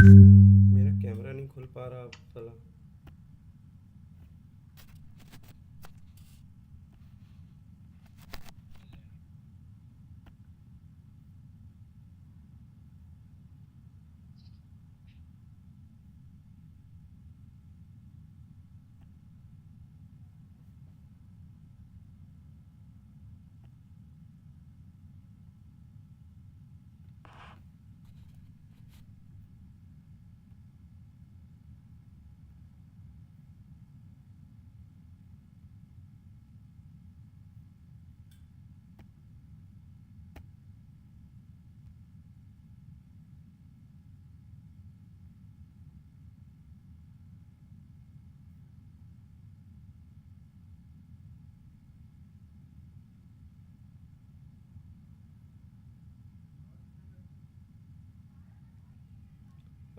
मेरा कैमरा नहीं खुल पा रहा साला।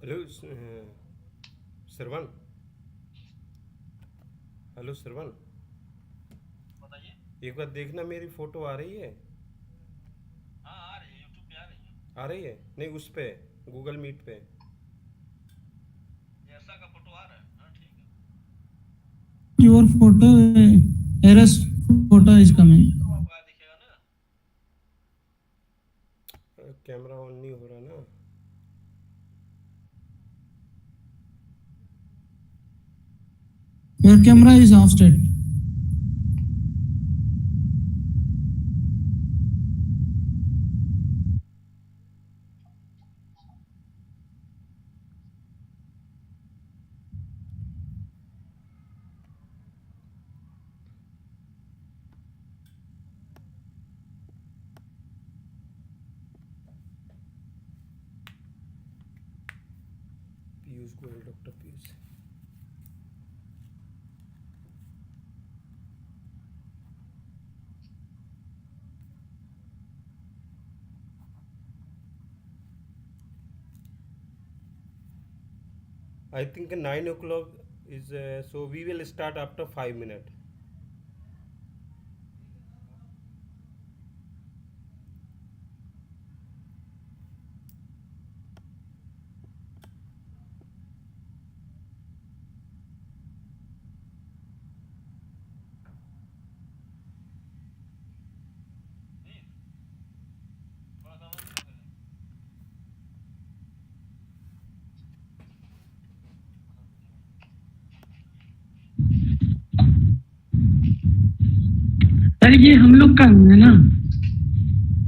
हेलो श्रवण। हेलो श्रवण, बताइए। एक बार देखना मेरी फोटो आ रही है। हाँ आ रही है, यूट्यूब पे आ रही है। आ रही है? नहीं, उस पे गूगल मीट पे। ऐसा का फोटो आ रहा है, हाँ ठीक है। Your photo, Eras photo is coming. तो आपका दिखेगा ना। कैमरा ऑन नहीं हो रहा ना। Your camera is off state. Piyush Goyal, doctor Piyush. I think 9 o'clock is so we will start after 5 minutes. नहीं, थोड़ा सा और दिखा दे। अरे ये हम लोग का है ना,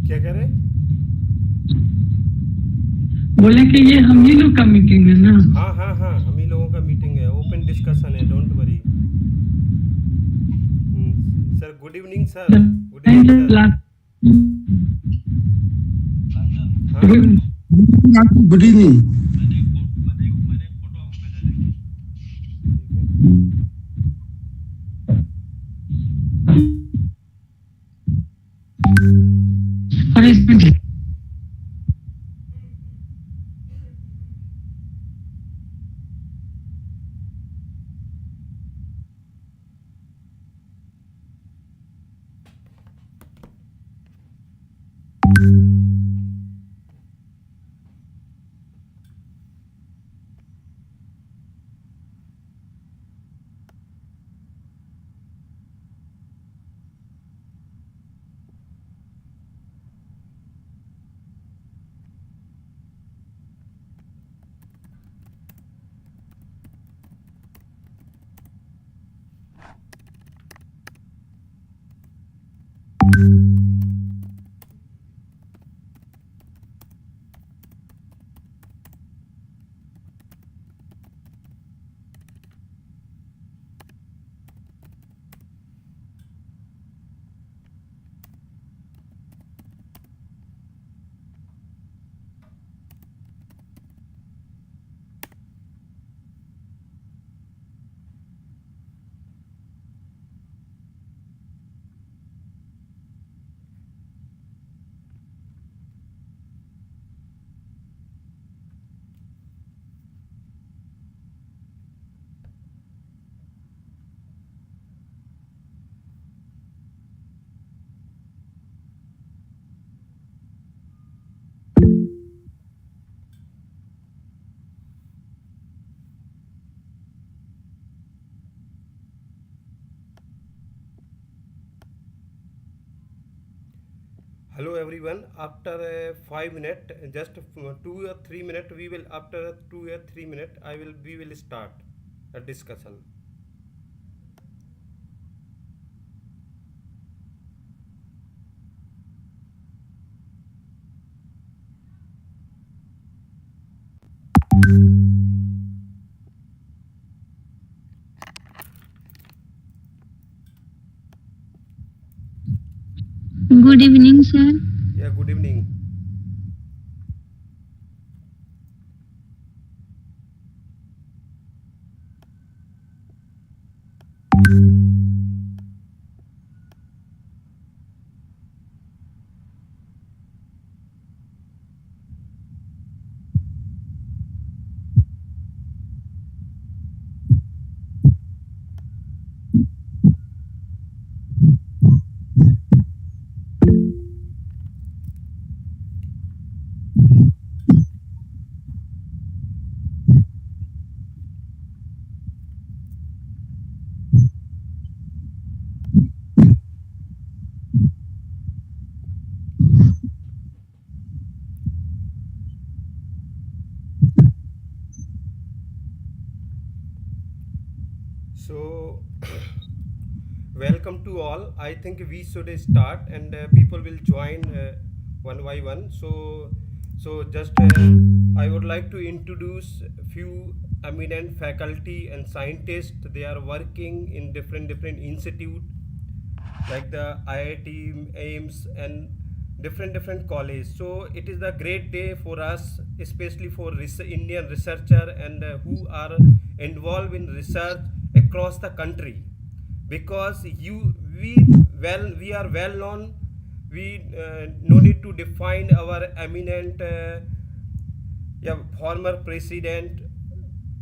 क्या कह रहे? बोले कि ये हम ही लोग का मीटिंग है ना। हाँ हाँ हाँ, हम ही लोगों का मीटिंग है, ओपन डिस्कशन है, don't worry. Sir good evening sir. Good evening sir. लाजन, हाँ गुड इवनिंग। मैंने एक फोटो आपको भेजा, देखिए। ठीक है। अरे इसमें Hello everyone. After 5 minutes, just 2 or 3 minutes, we will after 2 or 3 minutes, we will start a discussion. Good evening, sir. Yeah, good evening. So, welcome to all. I think we should start, and people will join one by one. I would like to introduce few eminent faculty and scientists. They are working in different institute like the IIT, AIMS, and different college. So it is a great day for us, especially for Indian researcher and who are involved in research across the country, because we are well known. We no need to define our eminent या former president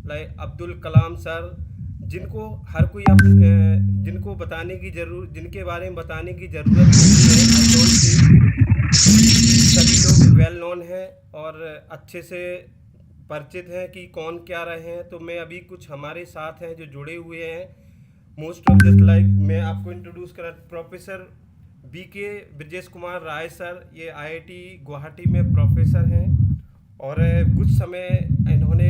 like Abdul Kalam sir, जिनको हर कोई जिनको बताने की जरूर जिनके बारे में बताने की ज़रूरत नहीं है। आई डोंट थिंक सभी लोग वेल नोन हैं और अच्छे से परिचित हैं कि कौन क्या रहे हैं। तो मैं अभी कुछ हमारे साथ हैं जो जुड़े हुए हैं। मोस्ट ऑफ दिस लाइक मैं आपको इंट्रोड्यूस करा, professor B.K. Brajesh Kumar Rai sir, ये IIT गुवाहाटी में प्रोफेसर हैं और कुछ समय इन्होंने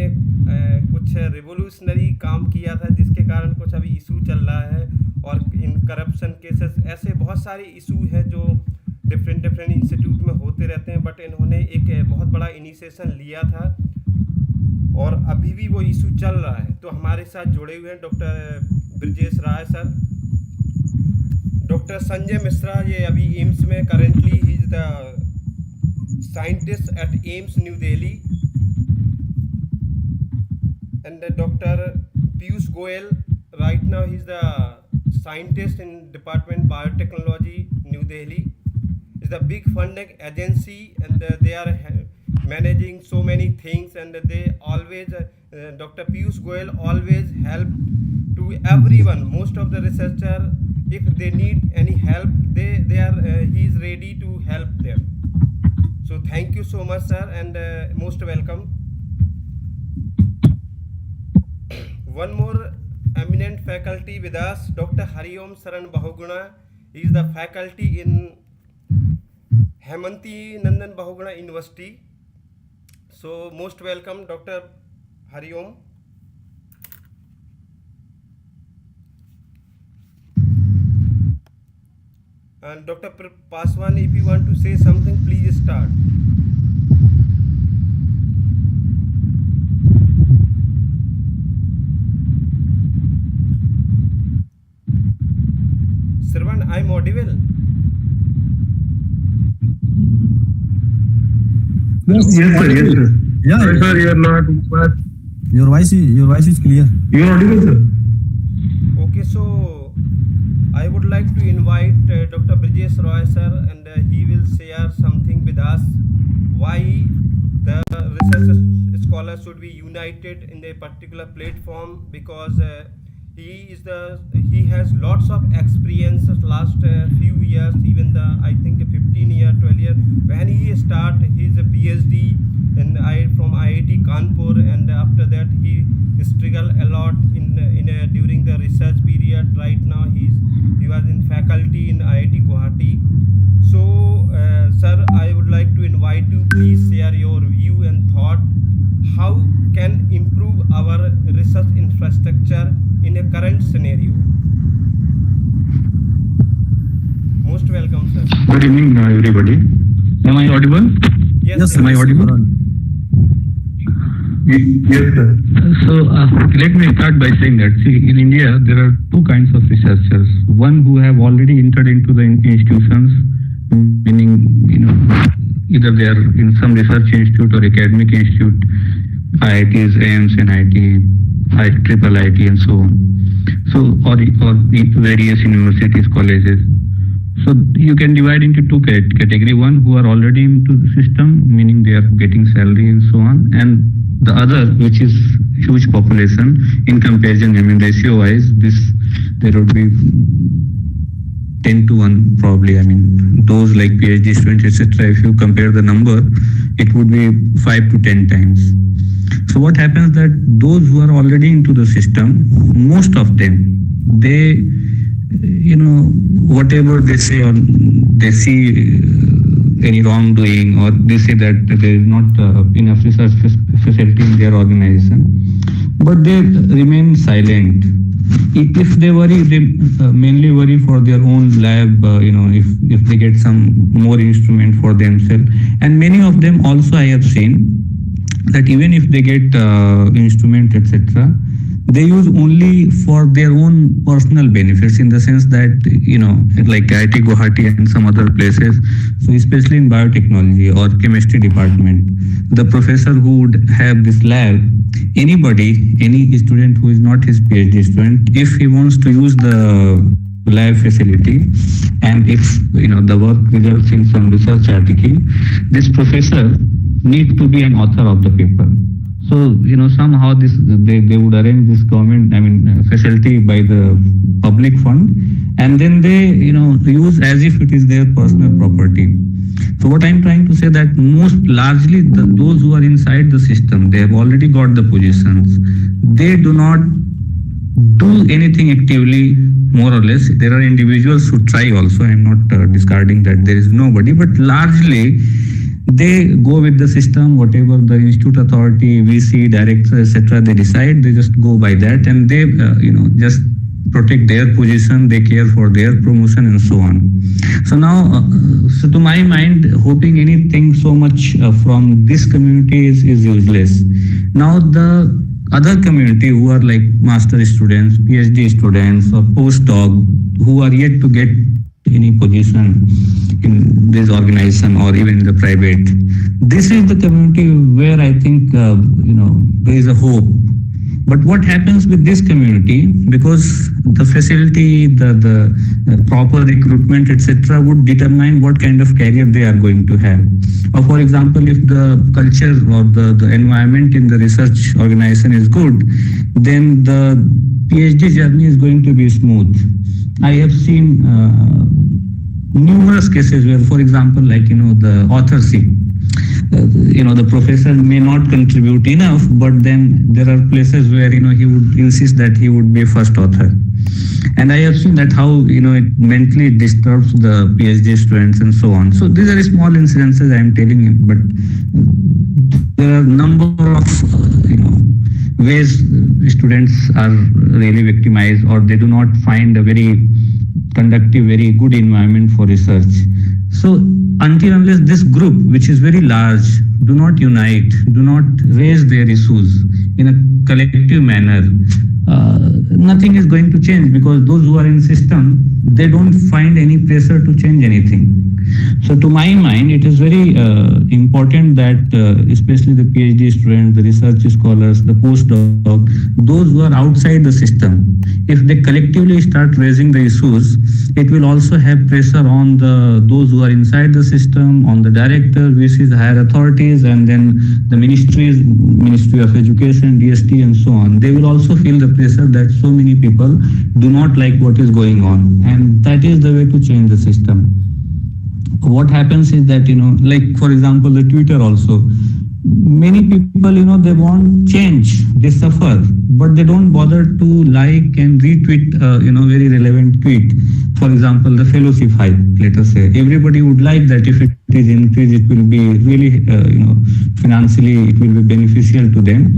कुछ रिवोल्यूशनरी काम किया था, जिसके कारण कुछ अभी इशू चल रहा है और इन करप्शन केसेस ऐसे बहुत सारे इशू हैं जो डिफरेंट इंस्टीट्यूट में होते रहते हैं। बट इन्होंने एक बहुत बड़ा इनिशिएशन लिया था और अभी भी वो इशू चल रहा है। तो हमारे साथ जुड़े हुए हैं डॉक्टर ब्रजेश राय सर, डॉक्टर संजय मिश्रा, ये अभी एम्स में currently he is the scientist at AIMS New Delhi, and Dr. Piyush Goyal, right now he's the scientist in Department Biotechnology New Delhi. It's a big funding agency and they are managing so many things, and they always Dr. Piyush Goyal always help to everyone. Most of the researcher, if they need any help, they are he is ready to help them. So thank you so much sir, and most welcome. One more eminent faculty with us, Dr. Hariom Saran Bahuguna. He is the faculty in Hemanti Nandan Bahuguna University. So most welcome Dr. Hariom. And Dr. Paswan, if you want to say something, please start. Sirvan, I'm audible. Yes, sir. Yes, sir. Yeah, Sorry, sir, you are not. But your voice is clear. you are audible, sir. Okay, so I would like to invite Dr. Brijesh Roy sir, and he will share something with us why the research scholars should be united in a particular platform, because he has lots of experiences last few years, even the I think 15 year 12 year when he start his PhD from IIT Kanpur, and after that he struggled a lot during the research period. Right now he was in faculty in IIT Guwahati. So sir, I would like to invite you. Please share your view and thought. How can improve our research infrastructure in a current scenario? Most welcome, sir. Good evening, everybody. Am I audible? Yes, Am I audible? Yes, sir. So let me start by saying that, see, in India there are two kinds of researchers. One who have already entered into the institutions, meaning either they are in some research institute or academic institute, IITs, AIMS, NIT, triple IT, and so on. So or various universities, colleges. So you can divide into two category. One who are already into the system, meaning they are getting salary and so on, and the other, which is huge population in comparison. I mean, ratio wise, there would be 10 to 1 probably. I mean, those like PhD students, etc. If you compare the number, it would be 5 to 10 times. So what happens that those who are already into the system, most of them, they whatever they say or they see any wrongdoing, or they say that there is not enough research facility in their organization, but they remain silent. If they worry, they mainly worry for their own lab, if they get some more instrument for themselves. And many of them also I have seen that even if they get instrument, etc., they use only for their own personal benefits, in the sense that, like IIT Guwahati and some other places, so especially in biotechnology or chemistry department, the professor who would have this lab, any student who is not his PhD student, if he wants to use the lab facility, and if the work results in some research article, this professor need to be an author of the paper. So somehow they would arrange this government, facility by the public fund, and then they use as if it is their personal property. So what I'm trying to say that most largely those who are inside the system, they have already got the positions. They do not do anything actively, more or less. There are individuals who try also. I'm not discarding that there is nobody, but largely they go with the system, whatever the institute authority, VC, director, etc. they decide, they just go by that, and they just protect their position, they care for their promotion and so on. So now, so to my mind, hoping anything so much from this community is useless. Now the other community who are like master students, PhD students, or postdoc, who are yet to get any position in this organization or even in the private, this is the community where I think there is a hope. But what happens with this community, because the facility, the proper recruitment, etc., would determine what kind of career they are going to have. Or for example, if the culture or the environment in the research organization is good, then the PhD journey is going to be smooth. I have seen numerous cases where, for example, like the authorship, the professor may not contribute enough, but then there are places where he would insist that he would be first author, and I have seen that how it mentally disturbs the PhD students and so on. So these are small incidences I am telling you, but there are number of ways students are really victimized, or they do not find a very conductive, very good environment for research. So until unless this group, which is very large, do not unite, do not raise their issues in a collective manner, nothing is going to change, because those who are in system, they don't find any pressure to change anything. So to my mind, it is very important that especially the PhD students, the research scholars, the postdoc, those who are outside the system, if they collectively start raising the issues, it will also have pressure on those who are inside the system, on the director, VCs, higher authorities, and then the Ministry of Education, DST, and so on. They will also feel the pressure that so many people do not like what is going on, and that is the way to change the system. What happens is that, like for example, the Twitter also, many people, they want change, they suffer, but they don't bother to like and retweet, very relevant tweet. For example, the fellowship hike, let us say, everybody would like that. If it is increased, it will be really, financially, it will be beneficial to them.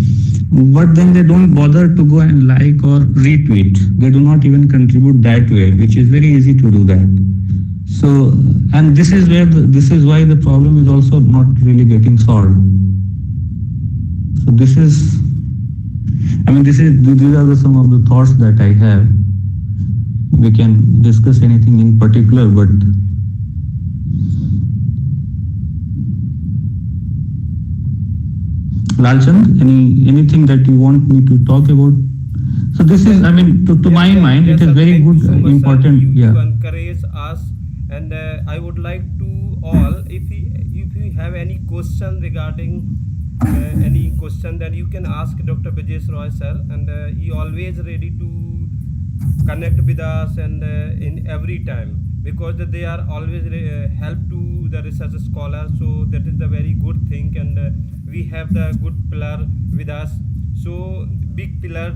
But then they don't bother to go and like or retweet. They do not even contribute that way, which is very easy to do that. So, and this is where this is why the problem is also not really getting solved. So this is, these are some of the thoughts that I have. We can discuss anything in particular, but Lalchand, anything that you want me to talk about? So this is, to my mind, it is sir. very Thank you good, so much, sir. important. You Yeah. encourage us, and I would like to all, if you have any question regarding any question, then you can ask Dr. Bajesh Roy sir, and he always ready to connect with us, and in every time, because they are always help to the research scholar. So that is the very good thing, and we have the good pillar with us, so big pillar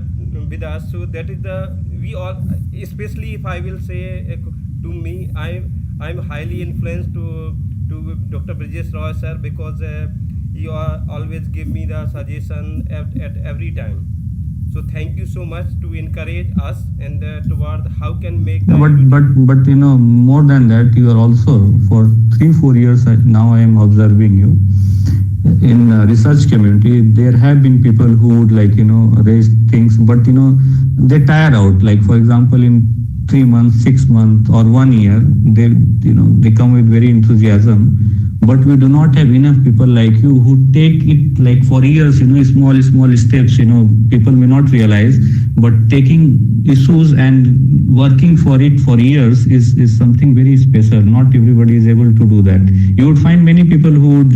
with us. So that is the, we all, especially if I will say, to me, I'm highly influenced to Dr. Brajesh Roy sir, because you are always give me the suggestion at every time. So thank you so much to encourage us, and toward how can make the But more than that, you are also for 3-4 years now. I am observing you in research community. There have been people who would raise things, but they tire out. Like for example, in 3 months, 6 months, or 1 year, they come with very enthusiasm. But we do not have enough people like you who take it like for years, small steps. People may not realize, but taking issues and working for it for years is something very special. Not everybody is able to do that. You would find many people who would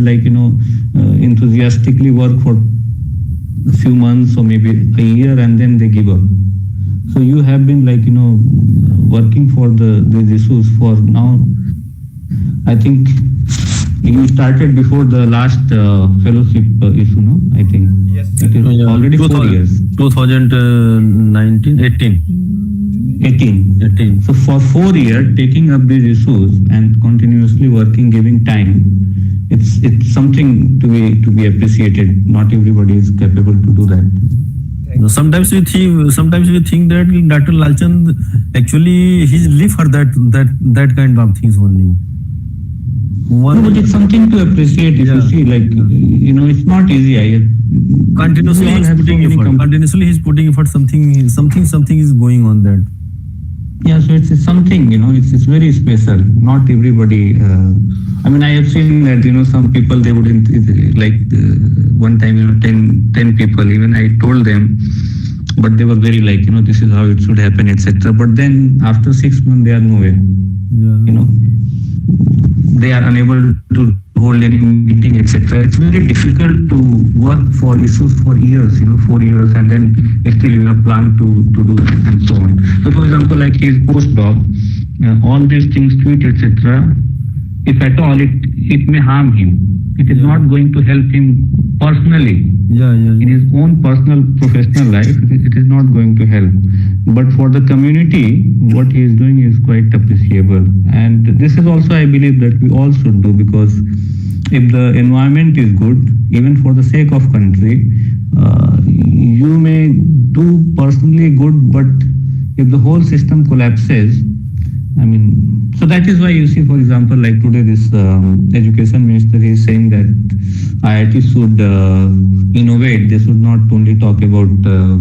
enthusiastically work for a few months or maybe a year, and then they give up. So you have been working for these issues for now. I think you started before the last fellowship issue, no? I think Yes, sir. it is already 4 years. 2019, 18. 18. So for 4 years, taking up these issues and continuously working, giving time, it's something to be appreciated. Not everybody is capable to do that. Sometimes we think that Dr. Lalchand actually he's live for that kind of things only. No, but it's something to appreciate. If you see, it's not easy. Continuously We all he's have so putting many effort. Continuously he's putting effort. Something is going on that. Yeah, so it's something, it's very special. Not everybody. I have seen that, some people, they wouldn't, one time, 10 people, even I told them, but they were very this is how it should happen, etc. But then after 6 months, they are nowhere. Yeah. They are unable to hold any meeting, etc. It's very difficult to work for issues for years, 4 years, and then still you have planned to do that and so on. So for example, like his postdoc, all these things, tweet, etc. If at all, it may harm him. It is not going to help him personally. In his own personal professional life, it is not going to help. But for the community, what he is doing is quite appreciable. And this is also, I believe, that we all should do, because if the environment is good, even for the sake of country, you may do personally good, but if the whole system collapses, so that is why you see, for example, like today, this education minister is saying that IIT should innovate. They should not only talk about the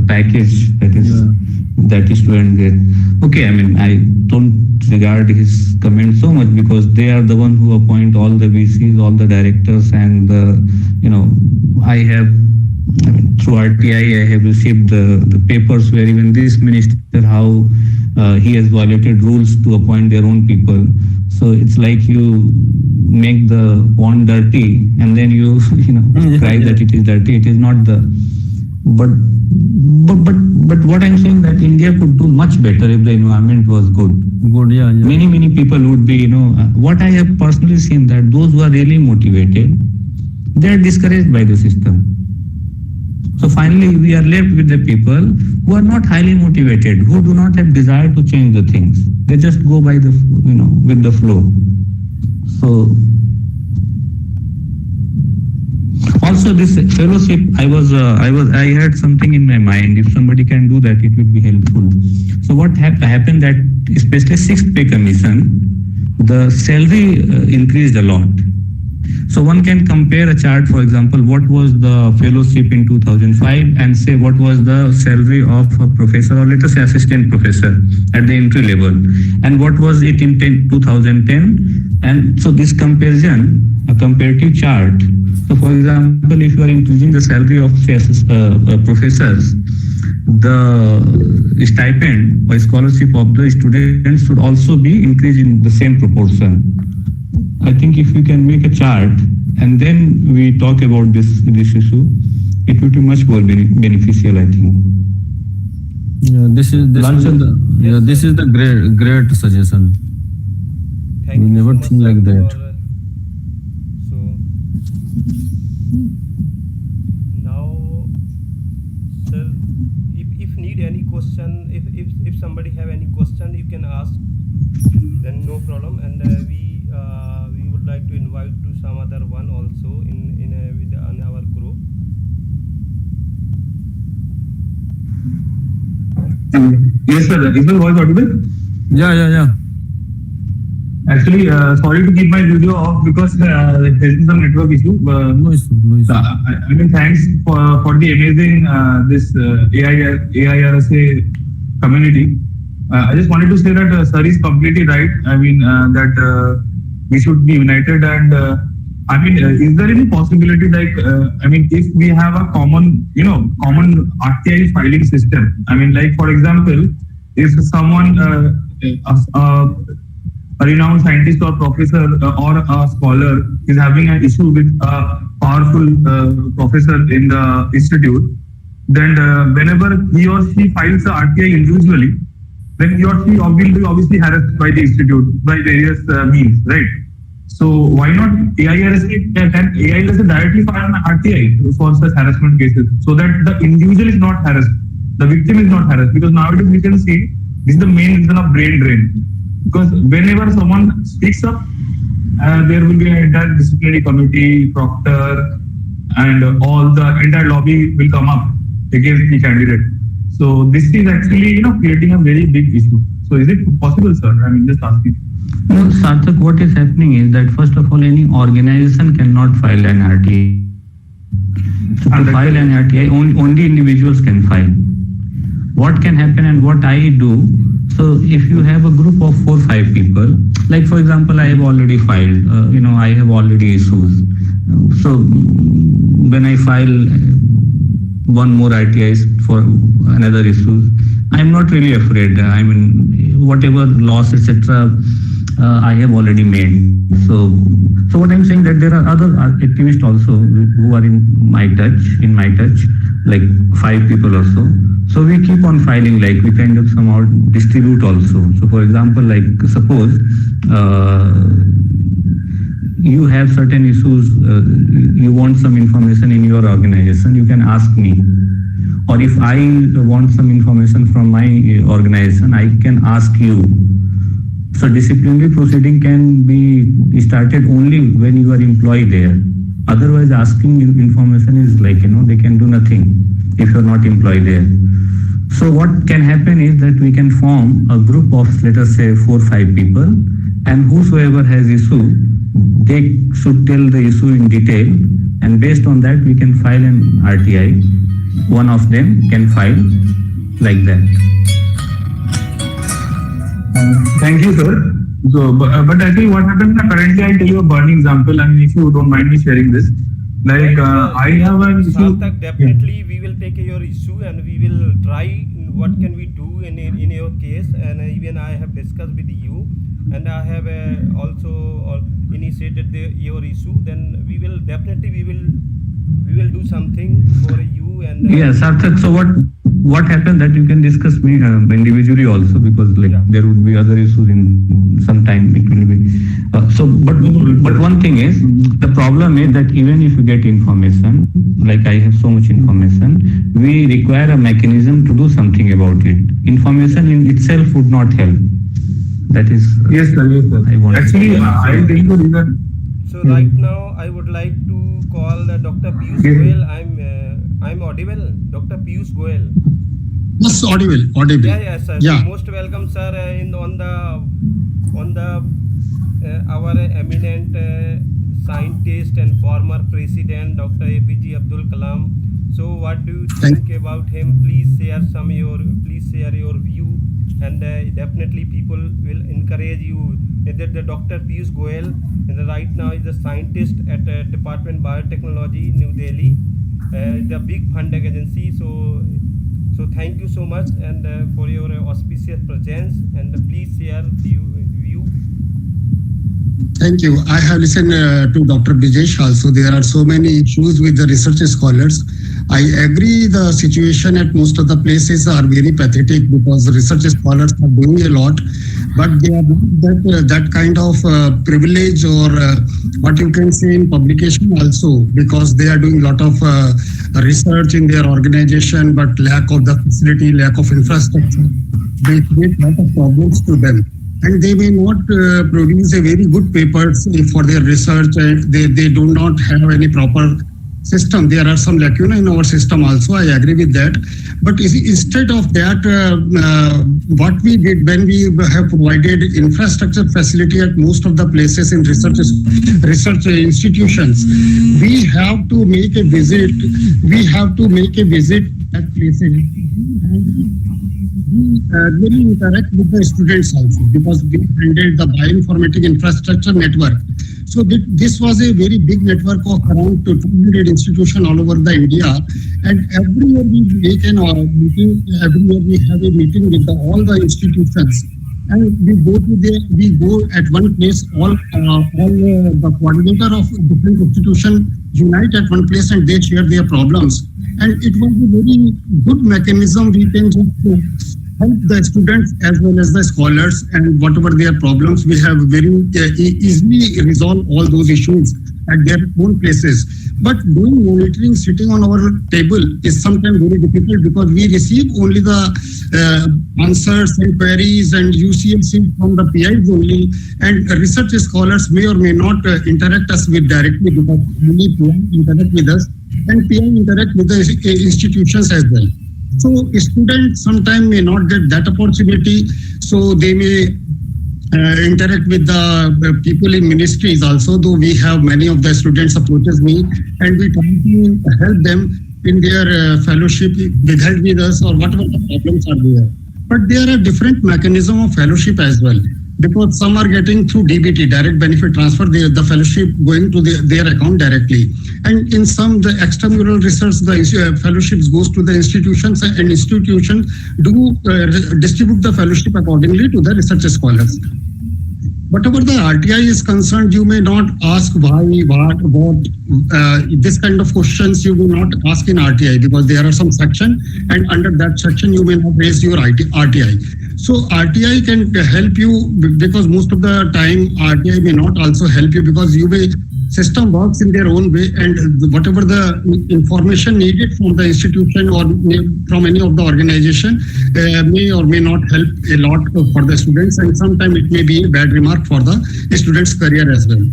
package that is student get. Okay, I don't regard his comment so much, because they are the one who appoint all the VCs, all the directors, and I have. Through RTI, I have received the papers where even this minister, how he has violated rules to appoint their own people. So it's like you make the pond dirty, and then you cry that it is dirty. It is not the. But what I'm saying, that India could do much better if the environment was good. Yeah. Many people would be, what I have personally seen, that those who are really motivated, they are discouraged by the system. So finally, we are left with the people who are not highly motivated, who do not have desire to change the things. They just go by the, with the flow. So also this fellowship, I had something in my mind. If somebody can do that, it would be helpful. So what happened that, especially sixth pay commission, the salary increased a lot. So one can compare a chart, for example, what was the fellowship in 2005 and say what was the salary of a professor, or let us say assistant professor at the entry level, and what was it in 2010. And so this comparison, a comparative chart. So for example, if you are increasing the salary of professors, the stipend or scholarship of the students should also be increased in the same proportion. I think if we can make a chart and then we talk about this issue, it would be much more beneficial, I think. Yeah, this is the great suggestion. Thank We you never so much, think like sir, that. So now, sir, if need any question, if somebody have any question, you can ask. Then no problem, and we would like to invite to some other one also in our group. Yes, sir. Is my voice audible? Yeah. Actually, sorry to keep my video off because there is some network issue. No issue. I mean, thanks for the amazing this AIRSA community. I just wanted to say that sir is completely right. I mean that we should be united, and I mean, is there any possibility like I mean, if we have a common RTI filing system? I mean, like for example, if someone a renowned scientist or professor or a scholar is having an issue with a powerful professor in the institute, then whenever he or she files the RTI individually, then he or she will be obviously harassed by the institute by various means, right? So why not AIRSA directly file an RTI for such harassment cases, so that the individual is not harassed, the victim is not harassed? Because nowadays we can see this is the main reason of brain drain. Because whenever someone speaks up, there will be an entire disciplinary committee, proctor, and all the entire lobby will come up against the candidate. So this is actually creating a very big issue. So is it possible, sir? I mean, just asking. No, Sarthak, what is happening is that first of all, any organization cannot file an RTI. So to file an RTI, only individuals can file. What can happen and what I do, so if you have a group of 4 or 5 people, like for example, I have already filed, I have already issues. So when I file one more RTIs for another issues, I'm not really afraid. I mean, whatever loss, etc., I have already made. So what I'm saying that there are other activists also who are in my touch, like 5 people or so. So we keep on filing, like we kind of somehow distribute also. So for example, like suppose you have certain issues, you want some information in your organization, you can ask me. Or if I want some information from my organization, I can ask you. So disciplinary proceeding can be started only when you are employed there. Otherwise, asking information is like, they can do nothing if you are not employed there. So what can happen is that we can form a group of, let us say, 4 or 5 people, and whosoever has issue, they should tell the issue in detail, and based on that we can file an RTI. One of them can file like that. Thank you, sir. So, but actually, what happens currently? I'll tell you a burning example, and if you don't mind me sharing this, like I have an issue. Sarthak, definitely we will take your issue and we will try what can we do in your case. And even I have discussed with you, and I have also initiated your issue. Then we will definitely we will do something for you. And Sarthak. So what happens that you can discuss me individually also, because like there would be other issues in some time it will be. But one thing is, the problem is that even if you get information, like I have so much information, we require a mechanism to do something about it. Information in itself would not help. That is Yes, sir. Yes, sir. I want. Actually, I think the reason. So right now I would like to call Dr. Piyush Yes. Goyal. I'm audible, Dr. Piyush Goyal. Yes, audible. Yeah, sir. Yeah. Most welcome, sir, on the our eminent scientist and former president, Dr. A.P.J. Abdul Kalam. So, what do you think about him? Please share your view, and definitely people will encourage you. That the Dr. Piyush Goyal, and right now is a scientist at Department Biotechnology, New Delhi, the big funding agency. So thank you so much, and for your auspicious presence, and please share view. Thank you. I have listened to Dr. Bijesh also. There are so many issues with the research scholars. I agree the situation at most of the places are very pathetic because research scholars are doing a lot, but they are not that kind of privilege or what you can say in publication also, because they are doing a lot of research in their organization, but lack of the facility, lack of infrastructure, they create a lot of problems to them. And they may not produce a very good papers for their research, and they do not have any proper system. There are some lacuna in our system also, I agree with that. But instead of that, what we did when we have provided infrastructure facility at most of the places in research institutions, we have to make a visit. At places. We really interact with the students also, because we handled the bioinformatic infrastructure network. So this was a very big network of around 200 institutions all over the India, and every year we make a meeting. Every year we have a meeting with all the institutions, and we go at one place. All the coordinator of different institutions unite at one place, and they share their problems. And it was a very good mechanism. We can just help the students as well as the scholars, and whatever their problems, we have very easily resolve all those issues at their own places. But doing monitoring sitting on our table is sometimes very difficult, because we receive only the answers and queries and UCLC from the PIs only, and research scholars may or may not interact us with directly, because only PI interact with us and PI interact with the institutions as well. So students sometimes may not get that opportunity, so they may interact with the people in ministries also, though we have many of the students approaches me, and we try to help them in their fellowship, they help with us or whatever the problems are there. But there are different mechanism of fellowship as well, because some are getting through DBT, direct benefit transfer, the fellowship going to their account directly. And in some, the extramural research, the fellowships goes to the institutions, and institutions do distribute the fellowship accordingly to the research scholars. Whatever the RTI is concerned, you may not ask why, what, this kind of questions you will not ask in RTI, because there are some section, and under that section you may not raise your RTI. So RTI can help you, because most of the time RTI may not also help you, because system works in their own way, and whatever the information needed from the institution or from any of the organization may or may not help a lot for the students, and sometimes it may be a bad remark for the students' career as well.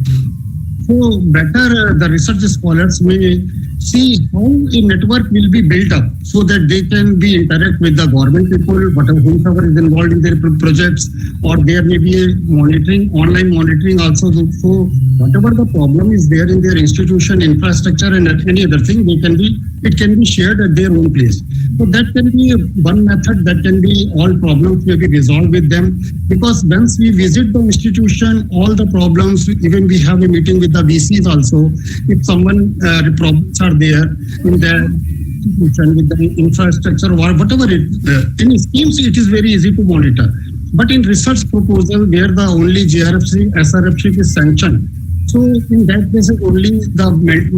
So better the research scholars may see how a network will be built up, so that they can be interact with the government people, whoever is involved in their projects, or there may be a monitoring, online monitoring also. So whatever the problem is there in their institution, infrastructure and any other thing, it can be shared at their own place. So that can be one method, that can be all problems may be resolved with them, because once we visit the institution, all the problems, even we have a meeting with the VCs also, if someone problems are there in the institution with the infrastructure or whatever in schemes, it is very easy to monitor. But in research proposal, where the only GRFC, SRFC is sanctioned, So in that case, only the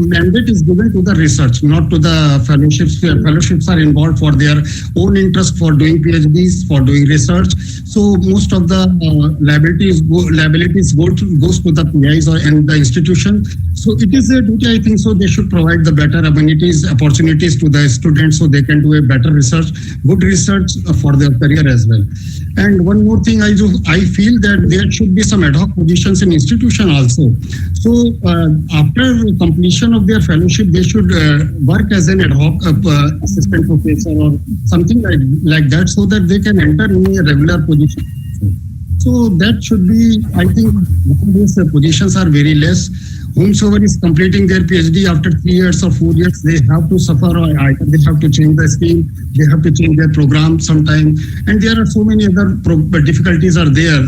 mandate is given to the research, not to the fellowships. Fellowships are involved for their own interest, for doing PhDs, for doing research. So most of the liabilities goes to the PIs and the institution. So it is a duty, I think. So they should provide the better amenities, opportunities to the students, so they can do a better research, good research for their career as well. And one more thing, I feel that there should be some ad hoc positions in institution also. So after completion of their fellowship, they should work as an ad hoc assistant professor or something like that, so that they can enter in a regular position. So that should be, I think, nowadays the positions are very less. Whomsoever is completing their PhD after 3 years or 4 years, they have to suffer, or either they have to change the scheme, they have to change their program sometime. And there are so many other difficulties are there,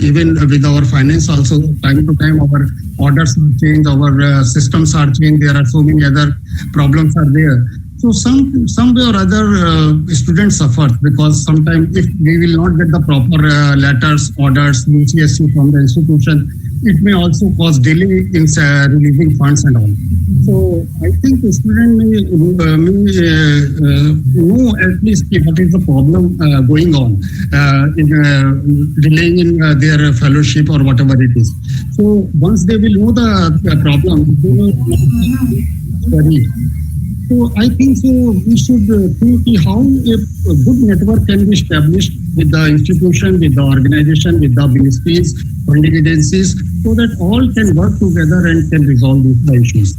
even with our finance also. Time to time, our orders are changed, our systems are changed. There are so many other problems are there. So some way or other, students suffer, because sometimes if we will not get the proper letters, orders, UCSC from the institution, it may also cause delay in releasing funds and all. So I think the student may know at least what is the problem going on in delaying in their fellowship or whatever it is. So once they will know the problem, they will study. So I think so we should think how a good network can be established with the institution, with the organization, with the ministries, funding agencies, so that all can work together and can resolve these issues.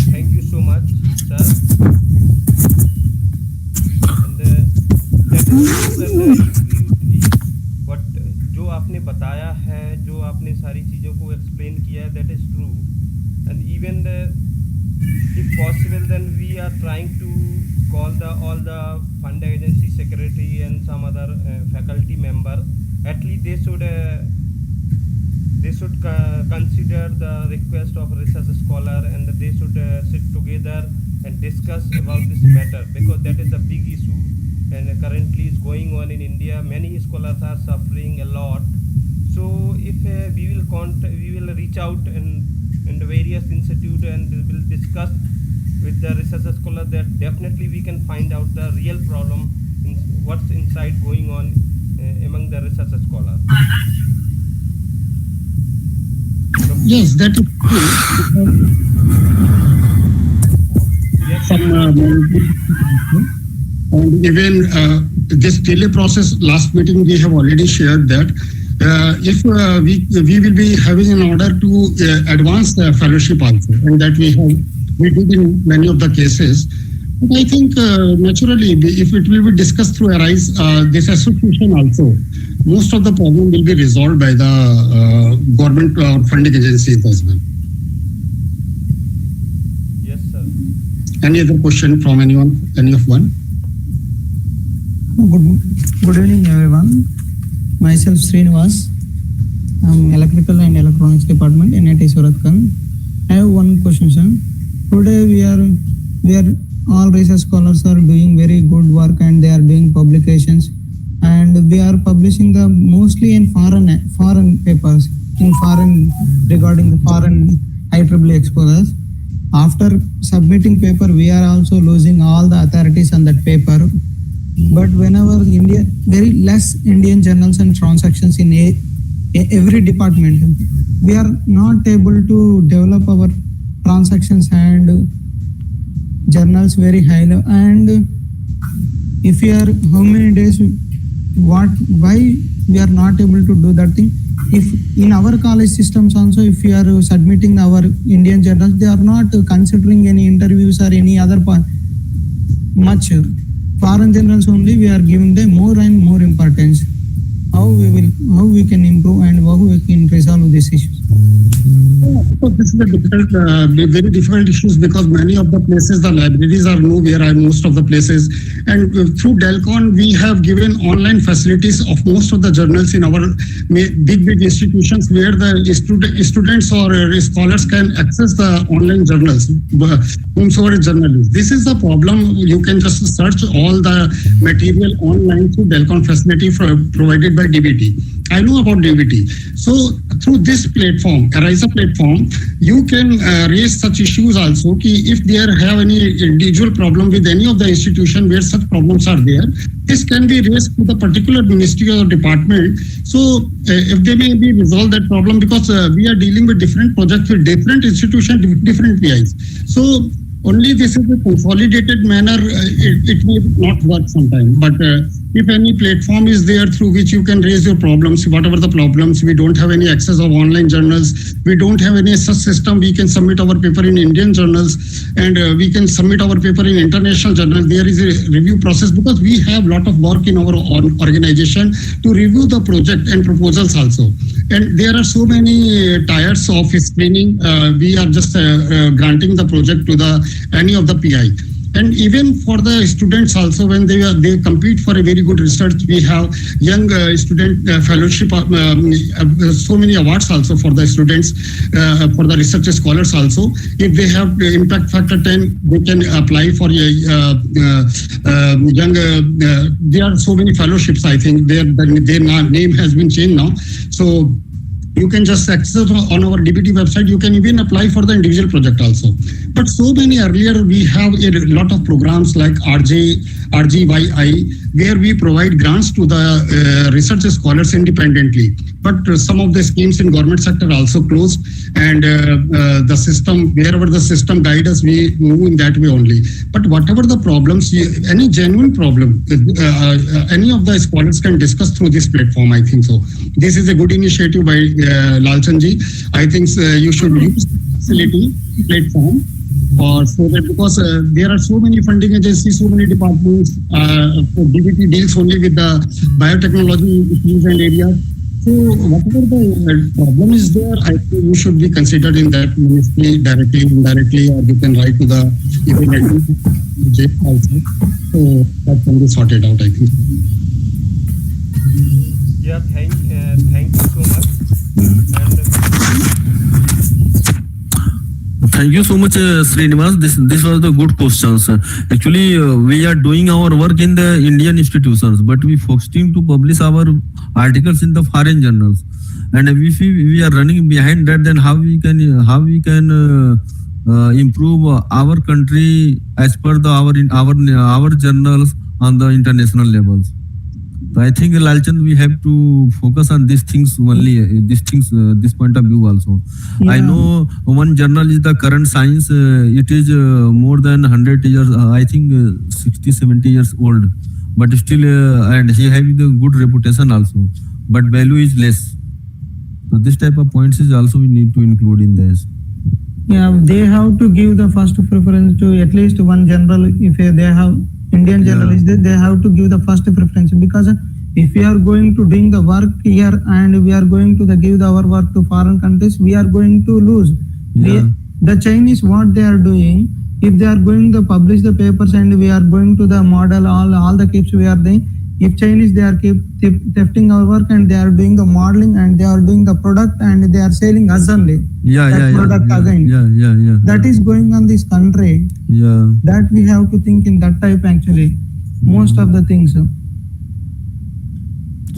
Thank you so much, sir. And that is true, and what जो आपने बताया है, जो आपने सारी चीज़ों को explain किया है, that is true. And even if possible, then we are trying to call all the fund agency secretary and some other faculty member. At least they should consider the request of a research scholar, and they should sit together and discuss about this matter, because that is a big issue and currently is going on in India. Many scholars are suffering a lot. So if we will reach out in the various institute and we will discuss with the research scholar, that definitely we can find out the real problem in what's inside going on among the research scholars. Yes, that is true. Yes, and even this delay process, last meeting we have already shared that if we will be having an order to advance the fellowship also, and that we did in many of the cases. But I think naturally, if it will be discussed through ARISE, this association also, most of the problem will be resolved by the government or funding agencies as well. yes, sir. Any other question from anyone? Any of one? Good evening, everyone. Myself Srinivas. I'm Electrical and Electronics Department in NIT Suratkan. I have one question, sir. Today we are all research scholars are doing very good work, and they are doing publications, and we are publishing the mostly in foreign papers, regarding the foreign IEEE exposures. After submitting paper, we are also losing all the authorities on that paper. But whenever very less Indian journals and transactions in every department, we are not able to develop our transactions and journals very high level. And if we are, how many days, why we are not able to do that thing? If in our college systems also, if we are submitting our Indian journals, they are not considering any interviews or any other much. Foreign journals only we are giving them more and more importance. How we can improve and how we can resolve these issues? So course, this is a difficult, very difficult issues because many of the places, the libraries are nowhere in most of the places. And through Delcon, we have given online facilities of most of the journals in our big institutions where the students or scholars can access the online journals, whomsoever journalist. This is the problem. You can just search all the material online through Delcon facility provided by DBT. I know about DBT. So through this platform, Ariza platform, you can raise such issues also. If there have any individual problem with any of the institution where such problems are there, this can be raised to the particular ministry or department. So if they may be resolve that problem, because we are dealing with different projects with different institutions, different PIs. So only this is a consolidated manner. It may not work sometimes, but if any platform is there through which you can raise your problems, whatever the problems, we don't have any access of online journals, we don't have any such system, we can submit our paper in Indian journals, and we can submit our paper in international journals. There is a review process because we have a lot of work in our organization to review the project and proposals also. And there are so many tiers of screening. We are just granting the project to any of the PI. And even for the students also, when they compete for a very good research, we have young student fellowship, so many awards also for the students, for the research scholars also. If they have impact factor 10, they can apply for a young, there are so many fellowships, I think their name has been changed now. So you can just access on our DBT website. You can even apply for the individual project also. But so many earlier, we have a lot of programs like RGYI, where we provide grants to the research scholars independently. But some of the schemes in government sector also closed, and the system, wherever the system guides us, we move in that way only. But whatever the problems, any genuine problem, any of the scholars can discuss through this platform, I think so. This is a good initiative by Lalchandji. I think you should use the facility platform, or so that, because there are so many funding agencies, so many departments. DBT deals only with the biotechnology issues and areas. So whatever the problem is there, I think you should be considered in that ministry directly, indirectly, or you can write to the A.P.J also. So that can be sorted out, I think. Yeah, thank you so much. Thank you so much, Srinivas. This was the good questions. Actually, we are doing our work in the Indian institutions, but we focusing to publish our articles in the foreign journals. And if we are running behind that, then how we can improve our country as per our journals on the international levels. So I think, Lalchand, we have to focus on these things only, this point of view also. Yeah. I know one journal is the Current Science. It is more than 100 years, I think 60, 70 years old. But still, and he has a good reputation also. But value is less. So this type of points is also we need to include in this. Yeah, they have to give the first preference to at least one journal. If they have Indian journalists, they have to give the first preference, because if we are going to doing the work here and we are going to give our work to foreign countries, we are going to lose. Yeah. The Chinese, what they are doing, if they are going to publish the papers and we are going to the model, all the keeps we are doing, if Chinese, they are keep thefting our work and they are doing the modeling and they are doing the product and they are selling us only. Product again. That is going on this country. Yeah. That we have to think in that type actually. Most of the things.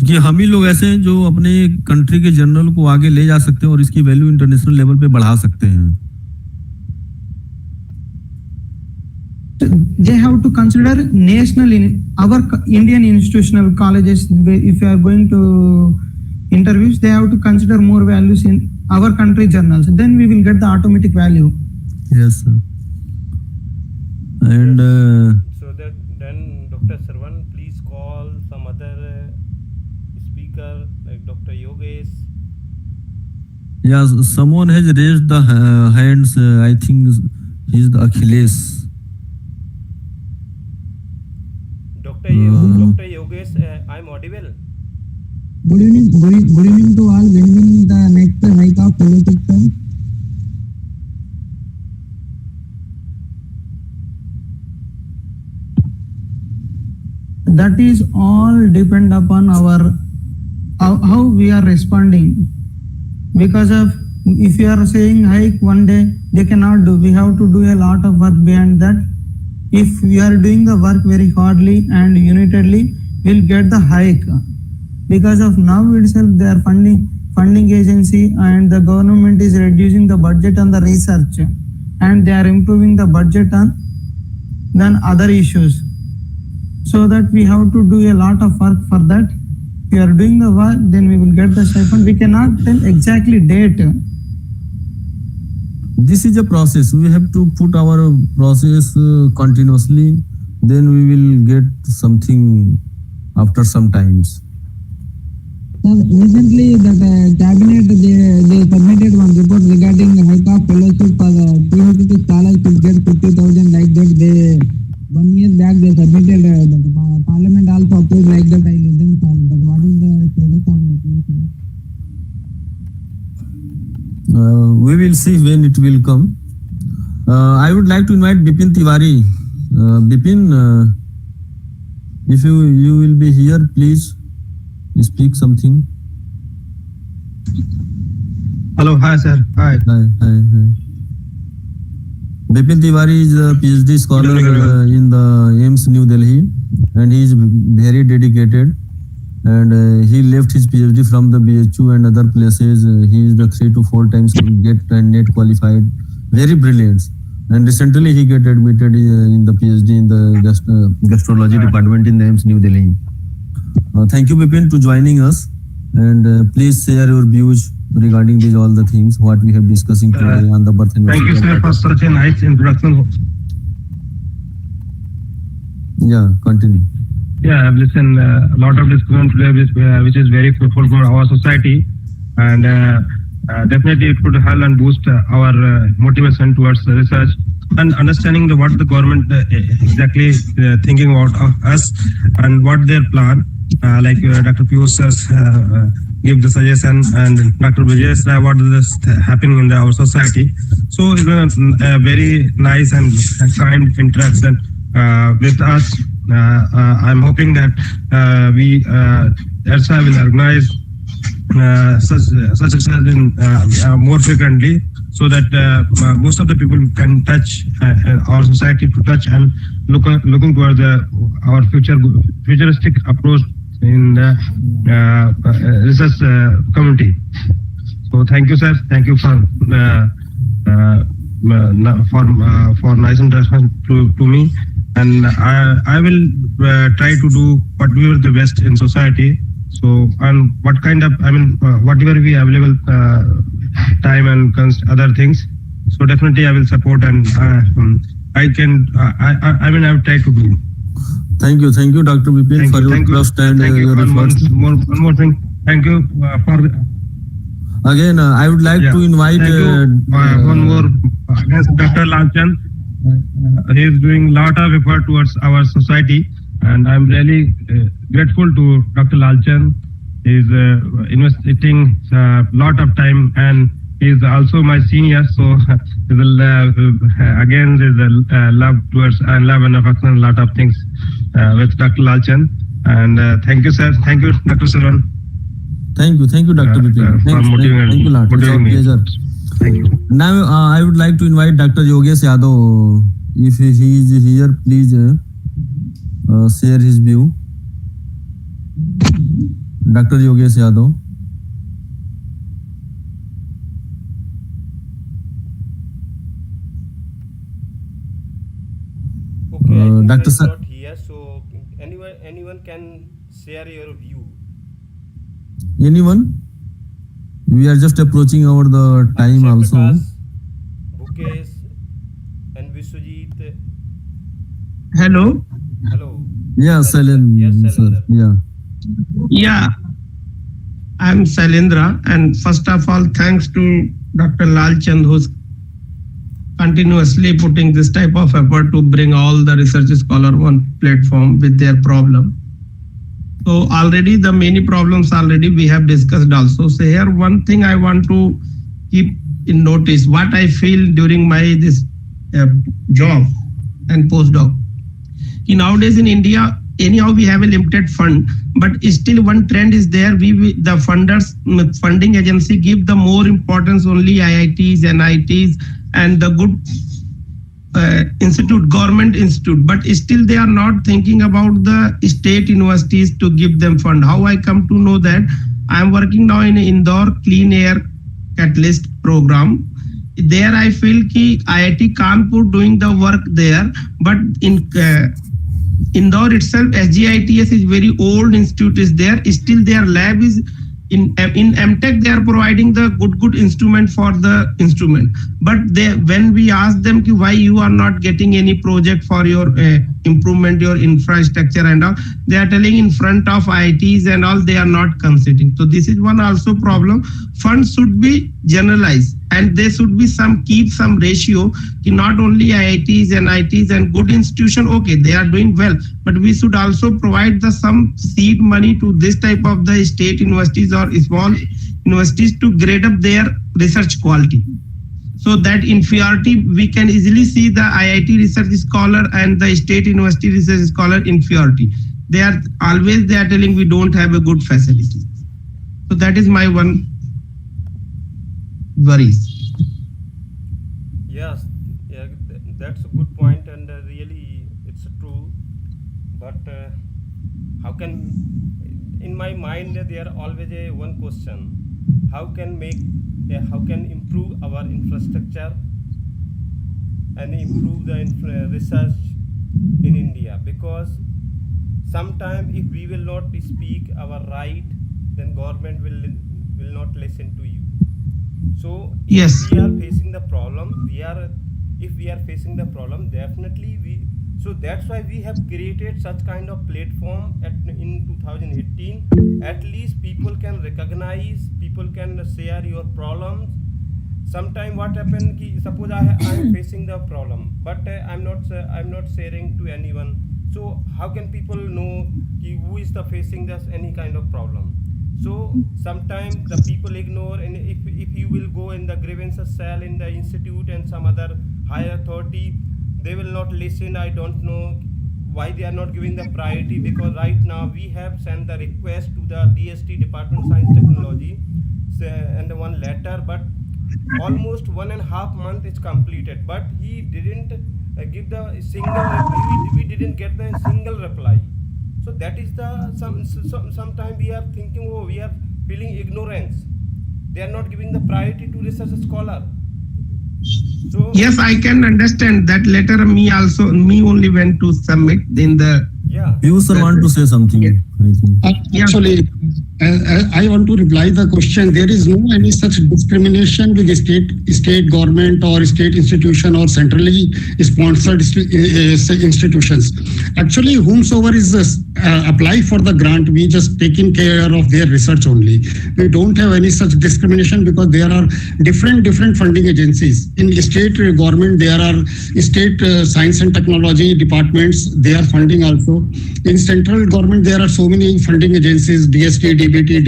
कि हम ही लोग ऐसे हैं जो अपने country के journal को आगे ले जा सकते हैं और इसकी वैल्यू इंटरनेशनल लेवल पे बढ़ा सकते हैं. They have to consider national our Indian institutional colleges. If you are going to interviews, they have to consider more values in our country journals. Then we will get the automatic value. Yes, sir. And so that then Dr. Sarwan, please call some other speaker like Dr. Yogesh. Yes, someone has raised the hands. I think he's the Achilles. Dr. Yogesh, I'm audible. Good evening to all. When will the next hike of politics? that is all depend upon our how we are responding. Because of if you are saying hike one day, they cannot do. We have to do a lot of work behind that. If we are doing the work very hardly and unitedly, we'll get the hike. Because of now itself, they are funding agency, and the government is reducing the budget on the research, and they are improving the budget on then other issues. So that we have to do a lot of work for that. If we are doing the work, then we will get the stipend. We cannot tell exactly date. This is a process. We have to put our process continuously. Then we will get something after some times. Recently, that cabinet they submitted one report regarding hike of fellowship for the PhD scholars to get 50,000 like that. They 1 year back they submitted the parliament also approved like that. I didn't solve that. What is the status of that? We will see when it will come. I would like to invite Bipin Tiwari. Bipin, if you will be here, please speak something. Hello, hi sir. Hi. Hi. Bipin Tiwari is a PhD scholar in the AIMS New Delhi, and he is very dedicated. And he left his PhD from the BHU and other places. He is the 3 to 4 times get and net qualified. Very brilliant. And recently he get admitted in the PhD in the gastrology department in the AIMS New Delhi. Thank you, Bipin, to joining us. And please share your views regarding these all the things what we have discussing today on the birth Thank you, sir, for such a nice introduction. Yeah, continue. Yeah, I've listened a lot of discussion today, which is very fruitful for our society, and definitely it could help and boost our motivation towards research and understanding what the government exactly thinking about us and what their plan. Like Dr. Piyush give the suggestion, and Dr. Vijay what is happening in our society. So it's a very nice and kind interaction with us. I'm hoping that we ERSA will organize such a session more frequently, so that most of the people can touch our society to touch and looking towards our futuristic approach in the research community. So thank you, sir. Thank you for nice introduction to me. And I will try to do whatever the best in society. So, and what kind of, whatever we available time and other things. So definitely I will support, and I will try to do. Thank you, Dr. Bipin, for your trust and your efforts. One more thing. Thank you for. Again, I would like to invite one more Dr. Lalchand. He is doing a lot of effort towards our society, and I'm really grateful to Dr. Lalchand. He is investing a lot of time, and he is also my senior. So again, there's a love towards and love and affection, a lot of things with Dr. Lalchand. And thank you, sir. Thank you, Dr. Saran. Thank you, Dr. Bipin. Thank you a lot. It's our pleasure. Thank you. Now, I would like to invite Dr. Yogesh Yadav. If he is here, please share his view. Dr. Yogesh Yadav. Okay, Dr. Sir, not here, so anyone can share your view. Anyone? We are just approaching over the time also. Bhukesh and Vishwajit. Hello. Hello. Yeah, Sailendra. Yes, sir. Sailendra. Yeah, I'm Sailendra, and first of all, thanks to Dr. Lalchand, who's continuously putting this type of effort to bring all the research scholar on one platform with their problem. So already the many problems already we have discussed also. So here one thing I want to keep in notice, what I feel during my this job and postdoc. Nowadays in India, anyhow we have a limited fund, but still one trend is there. The funding agency give the more importance only IITs, NITs, and the good government institute, but still they are not thinking about the state universities to give them fund. How I come to know that? I am working now in Indore Clean Air Catalyst program. There I feel ki IIT Kanpur doing the work there, but in Indore itself, SGITS is very old institute is there. Still their lab is in MTech, they are providing the good instrument for the instrument. But when we ask them ki why you are not getting any project for your improvement, your infrastructure and all, they are telling in front of IITs and all, they are not considering. So this is one also problem. Funds should be generalized and there should be keep some ratio ki not only IITs and NITs and good institution, okay, they are doing well, but we should also provide some seed money to this type of the state universities or small universities to grade up their research quality. So that inferiority, we can easily see the IIT research scholar and the state university research scholar inferiority. They are telling we don't have a good facility. So that is my one worries. Yes, yeah, that's a good point, and really it's true. But how can, in my mind, there always one question: how can improve our infrastructure and improve the research in India? Because sometimes if we will not speak our right, then government will not listen to you. So if we are facing the problem, definitely so that's why we have created such kind of platform in 2018. At least people can recognize, people can share your problems. Sometimes what happen ki suppose I am facing the problem, but I'm not sharing to anyone. So how can people know ki who is facing this any kind of problem? So sometimes the people ignore, and if you will go in the grievances cell in the institute and some other higher authority, they will not listen. I don't know why they are not giving the priority, because right now we have sent the request to the DST, Department of Science Technology, and one letter, but almost 1.5 months is completed, but he didn't give the single, we didn't get the single reply. So that is the sometimes we are thinking, oh, we are feeling ignorance. They are not giving the priority to research scholar. So yes, I can understand that letter. Me only went to submit in the. Yeah. You sir want to say something? Yeah. I think. Actually, I want to reply the question. There is no any such discrimination with the state government or state institution or centrally sponsored institutions. Actually, whomsoever is apply for the grant, we just taking care of their research only. We don't have any such discrimination because there are different funding agencies. In state government, there are state science and technology departments. They are funding also. In central government, there are so many funding agencies: DST, DBT,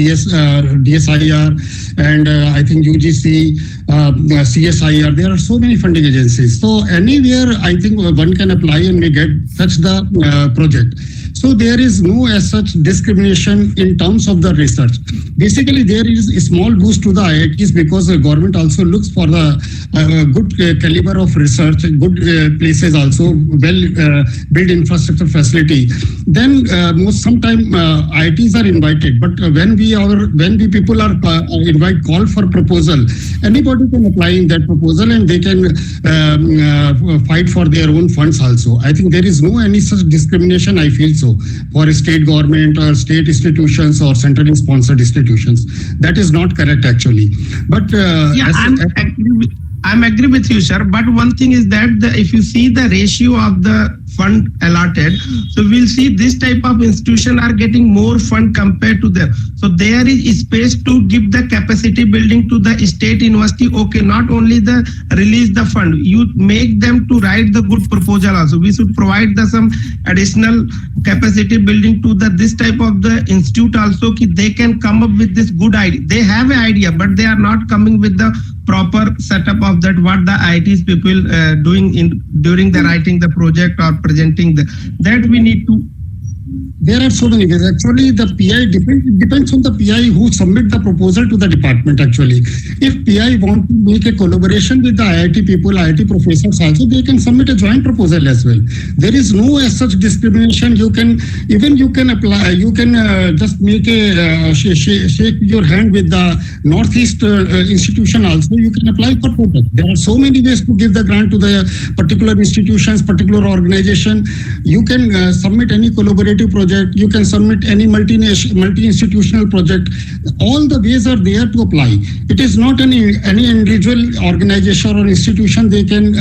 DSIR, and I think UGC, CSIR. There are so many funding agencies. So anywhere, I think one can apply and may get such the project. So there is no as such discrimination in terms of the research. Basically, there is a small boost to the IITs because the government also looks for the good caliber of research, good places also, built infrastructure facility. Then sometimes IITs are invited, but when people are call for proposal, anybody can apply in that proposal and they can fight for their own funds also. I think there is no any such discrimination, I feel so, for state government or state institutions or centrally sponsored institutions. That is not correct actually. But I'm agree with you, sir. But one thing is that if you see the ratio of the fund allotted, so we'll see this type of institution are getting more fund compared to them. So there is space to give the capacity building to the state university. Okay, not only the release the fund, you make them to write the good proposal also. We should provide some additional capacity building to this type of the institute also. They can come up with this good idea. They have an idea, but they are not coming with the proper setup of that what the IITs people doing during the writing the project or presenting that we need to. There are so many ways. Actually, the PI depends on the PI who submit the proposal to the department. Actually, if PI want to make a collaboration with the IIT people, IIT professors also, they can submit a joint proposal as well. There is no as such discrimination. You can apply. You can just make a shake your hand with the Northeast institution also. You can apply for project. There are so many ways to give the grant to the particular institutions, particular organization. You can submit any collaborative project. You can submit any multi-institutional project. All the ways are there to apply. It is not any individual organization or institution they can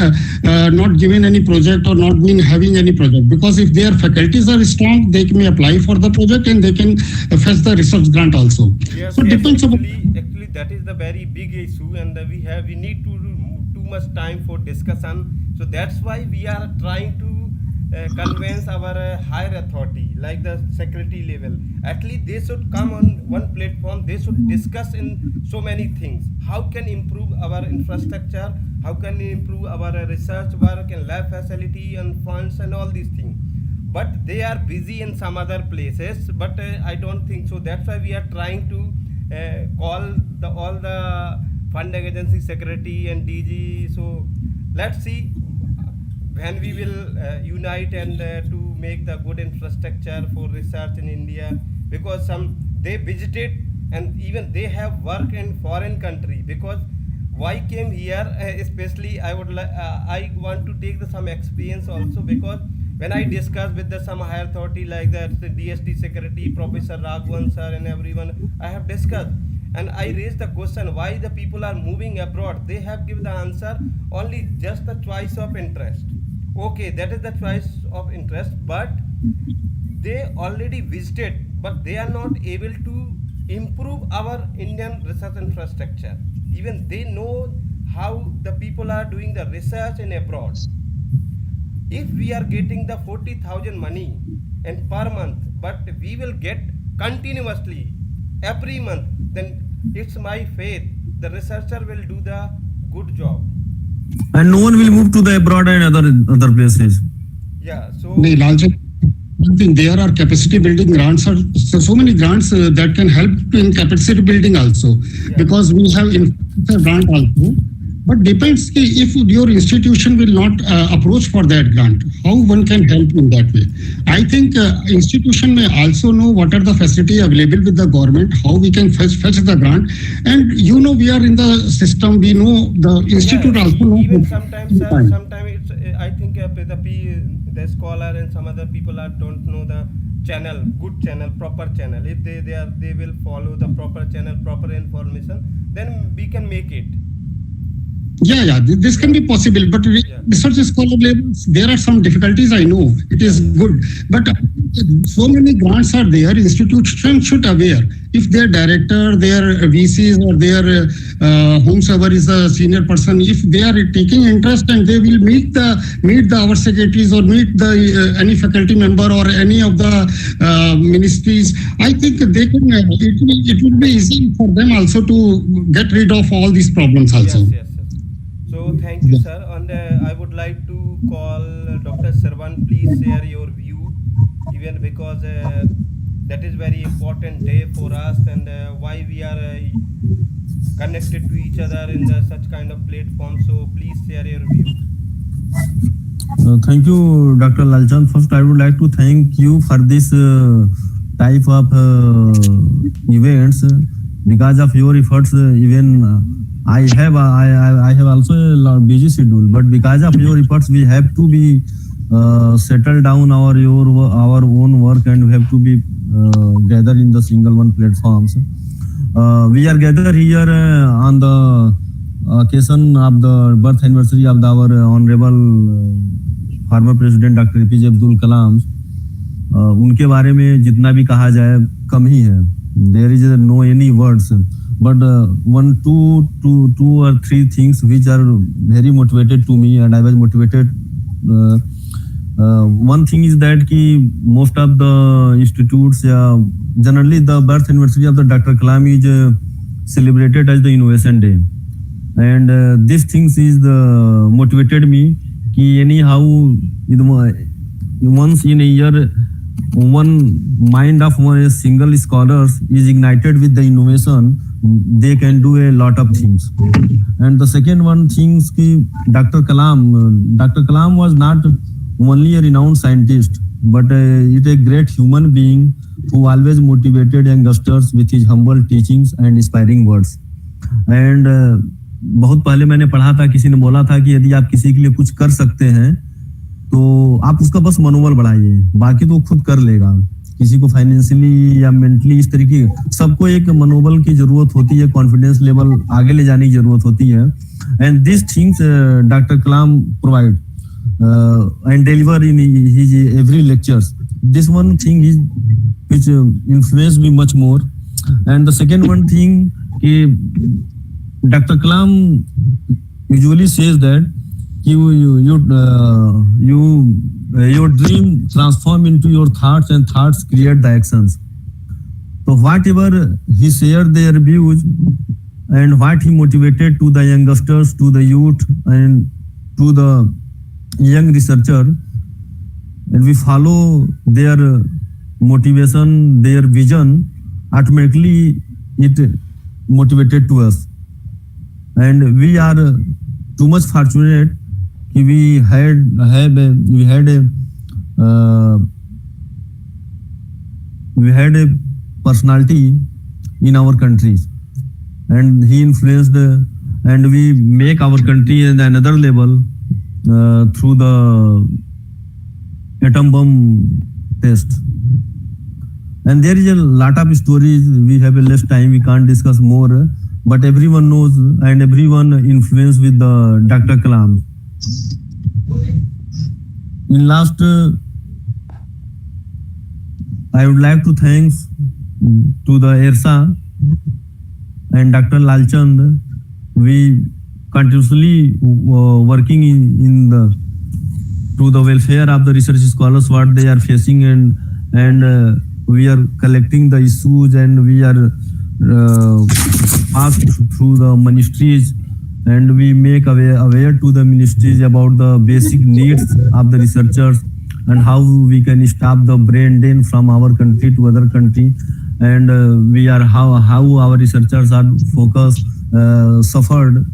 not given any project or not been having any project, because if their faculties are strong, they may apply for the project and they can fetch the research grant also. Yes, So yes, depends upon. actually that is the very big issue, and we need to too much time for discussion. So that's why we are trying to convince our higher authority, like the secretary level. At least they should come on one platform. They should discuss in so many things. How can improve our infrastructure? How can improve our research work and lab facility and funds and all these things? But they are busy in some other places. But I don't think so. That's why we are trying to call all the funding agency secretary and DG. So let's see when we will unite and to make the good infrastructure for research in India, because some they visited and even they have work in foreign country. Because why came here, especially I want to take some experience also, because when I discuss with some higher authority like the DST secretary, Professor Raghavan sir and everyone, I have discussed. And I raised the question why the people are moving abroad. They have given the answer only just the choice of interest. Okay, that is the choice of interest, but they already visited, but they are not able to improve our Indian research infrastructure. Even they know how the people are doing the research in abroad. If we are getting the 40,000 money and per month, but we will get continuously every month, then it's my faith the researcher will do the good job. And no one will move to the abroad and other places. Yeah, so No, Laljan, one thing, there are capacity building grants, or so many grants that can help in capacity building also, because we have infrastructure grant also. But depends if your institution will not approach for that grant, how one can help in that way. I think institution may also know what are the facility available with the government, how we can fetch the grant. And we are in the system, we know the institute also knows. Even sometimes it's I think the scholar and some other people don't know the channel, good channel, proper channel. If they will follow the proper channel, proper information, then we can make it. Yeah, this can be possible, but research scholar levels, there are some difficulties, I know. It is good, but so many grants are there, institutions should aware. If their director, their VCs or their whomsoever is a senior person, if they are taking interest and they will meet our secretaries or meet any faculty member or any of the ministries, I think they can. It will be easy for them also to get rid of all these problems also. Yes. So thank you, sir. And I would like to call Dr. Sarwan. Please share your view, even because that is very important day for us, and why we are connected to each other in such kind of platform. So please share your view. Thank you, Dr. Lalchand. First, I would like to thank you for this type of events. Because of your efforts, even I have also a busy schedule, but because of your efforts, we have to be settle down our own work, and we have to be gather in the single one platforms. We are gathered here on the occasion of the birth anniversary of our honorable former president Dr. A.P.J. Abdul Kalam. उनके बारे में जितना भी कहा जाए कम ही है. There is no any words. But two or three things which are very motivated to me, and I was motivated. One thing is that most of the institutes, generally the birth anniversary of the Dr. Kalam is celebrated as the Innovation Day, and these things is motivated me. Anyhow, once in a year one mind of one single scholar is ignited with the innovation, they can do a lot of things. And the second one things ki Dr. Kalam was not only a renowned scientist, but is a great human being who always motivated youngsters with his humble teachings and inspiring words. And बहुत पहले मैंने पढ़ा था, किसी ने बोला था कि यदि आप किसी के लिए कुछ कर सकते हैं तो आप उसका बस मनोबल बढ़ाइए, बाकी तो खुद कर लेगा. किसी को फाइनेंशियली या मेंटली इस तरीके, सबको एक मनोबल की जरूरत होती है, कॉन्फिडेंस लेवल आगे ले जाने की जरूरत होती है. And this things doctor Kalam provide and deliver in his every lectures. This one thing is which influenced me much more. And the second one thing, Dr. Kalam usually says that your dream transform into your thoughts and thoughts create the actions. So whatever he shared their views and what he motivated to the youngsters, to the youth and to the young researcher, and we follow their motivation, their vision, automatically it motivated to us. And we are too much fortunate we had a personality in our country, and he influenced and we make our country at another level through the atom bomb test. And there is a lot of stories. We have a less time, we can't discuss more, but everyone knows and everyone influenced with the Dr. Kalam. In last, I would like to thank to the ERSA and Dr. Lalchand. We continuously working in the to the welfare of the research scholars what they are facing, and we are collecting the issues, and we are passed through the ministries, and we make aware to the ministries about the basic needs of the researchers and how we can stop the brain drain from our country to other country, and we are how our researchers are focused suffered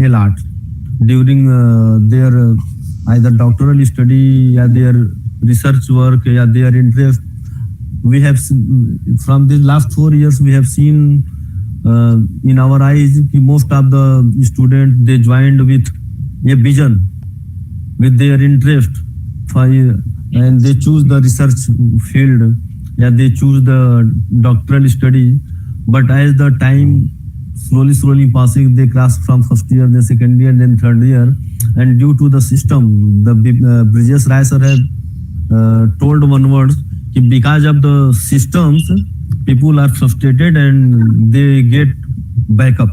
a lot during their either doctoral study or their research work or their interest. We have from the last 4 years we have seen in our eyes most of the students they joined with a vision, with their interest and they choose the research field, yeah, they choose the doctoral study. But as the time slowly passing, they cross from first year, then second year, then third year, and due to the system, the Bridges Rai sir have told one word, because of the systems, people are frustrated and they get back up.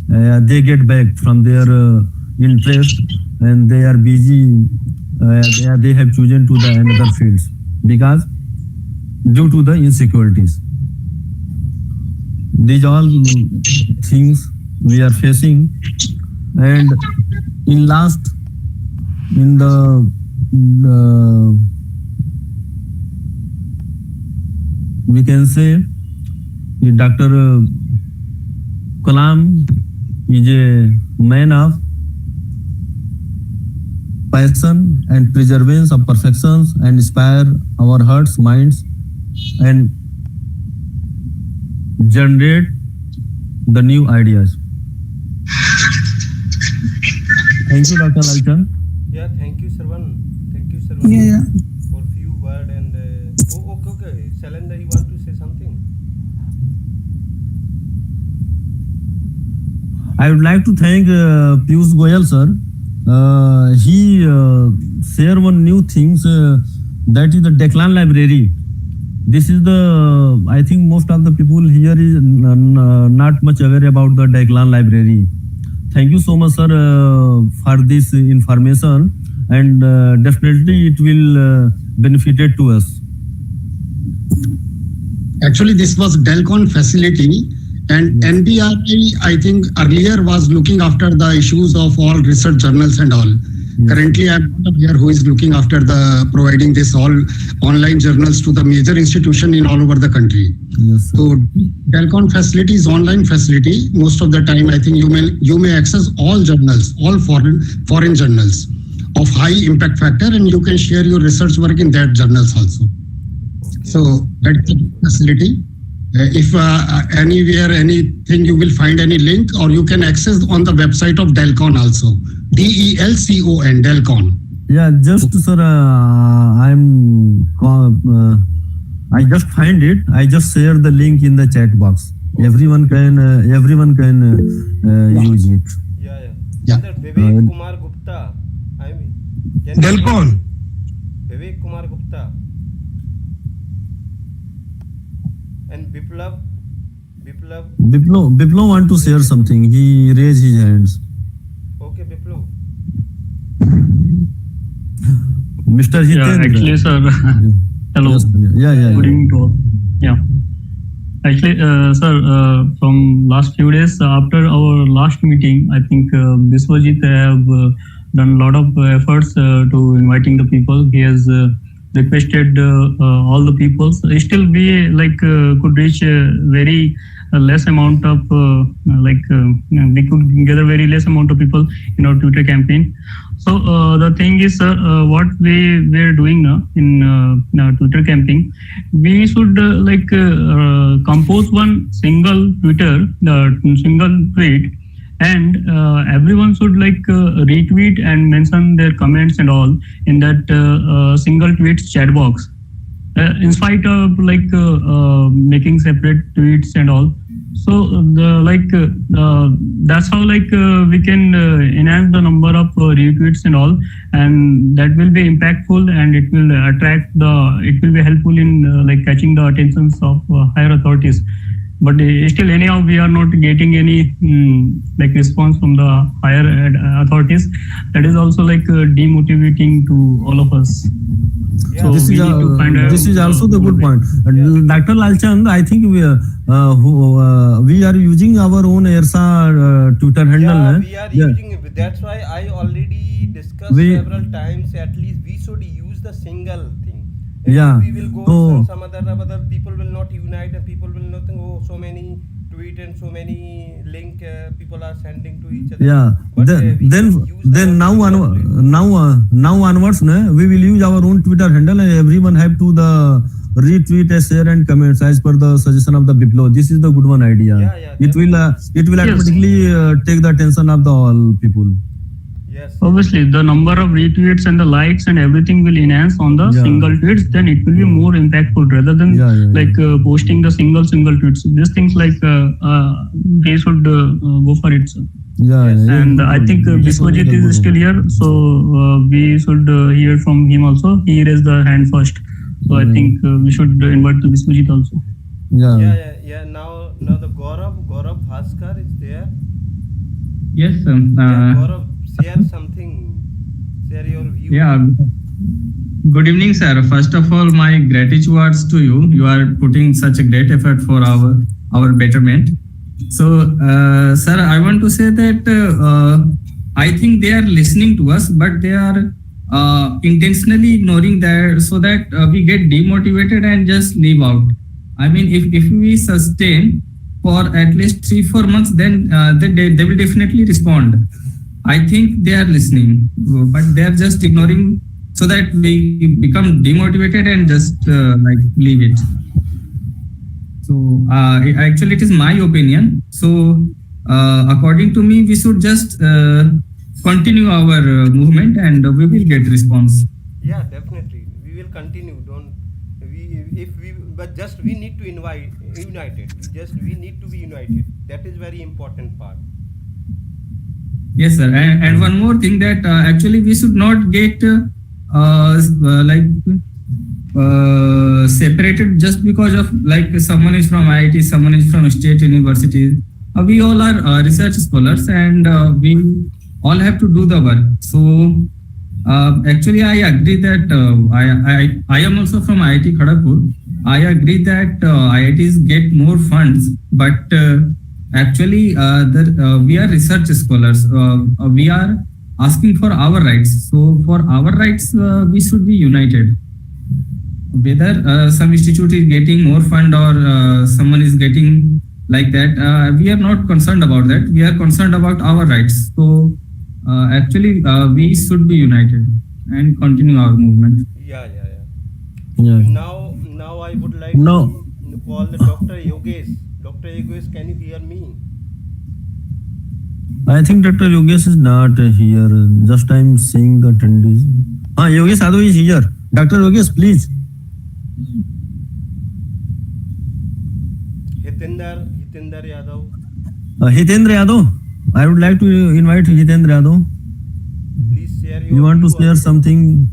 They get back from their interest and they are busy. They have chosen to the another fields because due to the insecurities. These all things we are facing, and in the we can say Dr. Kalam is a man of passion and perseverance of perfections and inspire our hearts, minds, and generate the new ideas. Thank you, Dr. Lalchan. Yeah, thank you, Sarvan. Thank you, Sarvan, Yeah. for few word and okay. Shalendra, you want to say something? I would like to thank Piyush Goyal sir. He share one new things that is the Declan Library. This is the, I think most of the people here is not much aware about the Declan Library. Thank you so much, sir, for this information, and definitely it will benefit to us. Actually, this was Delcon facility, and NBRI, I think earlier was looking after the issues of all research journals and all. Currently, I'm not aware who is looking after the providing this all online journals to the major institution in all over the country. Yes, sir. So Delcon facility is online facility. Most of the time, I think you may access all journals, all foreign journals of high impact factor, and you can share your research work in that journals also. So that's the facility. If anywhere, anything, you will find any link, or you can access on the website of Delcon also. DELCON, Delcon. Yeah, just sir, I just find it. I just share the link in the chat box. Everyone can use it. Yeah. Vivek Kumar Gupta. I mean, Delcon. Vivek Kumar Gupta. And Biplav. Biplo want to share something. He raised his hands. Okay, Biplav. Mr. Hitendra. Actually, sir. Hello. Yes, yeah. Good evening to all. Yeah. Actually, sir, from last few days after our last meeting, I think Biswajit have done a lot of efforts to inviting the people. He has requested all the people. Still, we could reach very less amount of we could gather very less amount of people in our Twitter campaign. So the thing is, what we were doing now in Twitter campaign, we should compose one single single tweet, and everyone should retweet and mention their comments and all in that single tweet chat box. In spite of making separate tweets and all. So that's how we can enhance the number of retweets and all, and that will be impactful, and it will it will be helpful in catching the attentions of higher authorities. But still, anyhow, we are not getting any response from the higher authorities. That is also demotivating to all of us. Yeah. So This we is need to find out this is also the good point. Dr. Lalchand, I think we are using our own ERSA Twitter handle. Yeah, we are using it. That's why I already discussed several times. At least we should use the single thing. If we will go some other people will not unite, and people will not think, oh, so many tweet and so many link people are sending to each other. Yeah. But, Then now onwards, we will use our own Twitter handle, and everyone have to the retweet, share, and comments as per the suggestion of the Biplo. This is the good one idea. It will automatically take the attention of the all people. Yes. Obviously, the number of retweets and the likes and everything will enhance on the single tweets. Then it will be more impactful rather than posting the single tweets. These things they should go for it. Sir. And I think Biswajit is still here, so we should hear from him also. He raised the hand first, so I think we should invite the Biswajit also. Yeah. Now the Gaurav Bhaskar is there. Yes, Gaurav, share something. Share your view. Yeah. Good evening, sir. First of all, my gratitude to you. You are putting such a great effort for our betterment. So, sir, I want to say that I think they are listening to us, but they are intentionally ignoring that, so that we get demotivated and just leave out. I mean, if we sustain for at least 3-4 months, then they will definitely respond. I think they are listening, but they are just ignoring, so that we become demotivated and just leave it. So actually, it is my opinion. So according to me, we should just continue our movement, and we will get response. Yeah, definitely. We will continue. But we need to united. We need to be united. That is very important part. Yes, sir. And one more thing, that actually we should not get separated just because of someone is from IIT, someone is from state universities. We all are research scholars, and we all have to do the work. So actually, I agree that I am also from IIT Kharagpur. I agree that IITs get more funds, but actually we are research scholars. We are asking for our rights. So for our rights, we should be united. Whether some institute is getting more fund or someone is getting like that, we are not concerned about that. We are concerned about our rights. So actually, we should be united and continue our movement. Yeah. Yeah. Now I would like No. to call the Dr. Yogesh. Dr. Yogesh, can you hear me? I think Dr. Yogesh is not here. Just I'm seeing the attendees. Yogesh Sadhu is here. Dr. Yogesh, please. Hitendra Yadav. Hitendra Yadav. I would like to invite Hitendra Yadav. Please share your You want to view share on- something?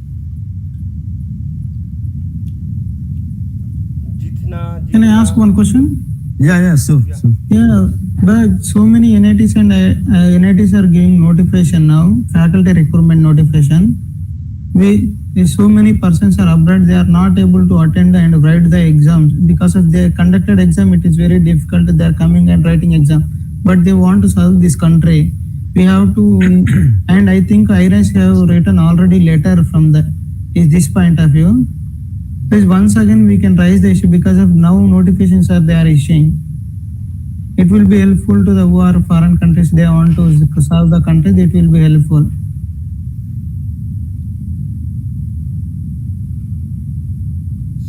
Can I ask one question? Yeah, sure. Yeah, but so many NITs and NITs are giving notification now, faculty recruitment notification. So many persons are abroad, they are not able to attend and write the exams because of their conducted exam. It is very difficult. They are coming and writing exam, but they want to serve this country. We have to, and I think IRS have written already letter from this point of view. Please once again we can raise the issue because of now notifications are they are issuing. It will be helpful to the who are foreign countries. They want to serve the country. It will be helpful.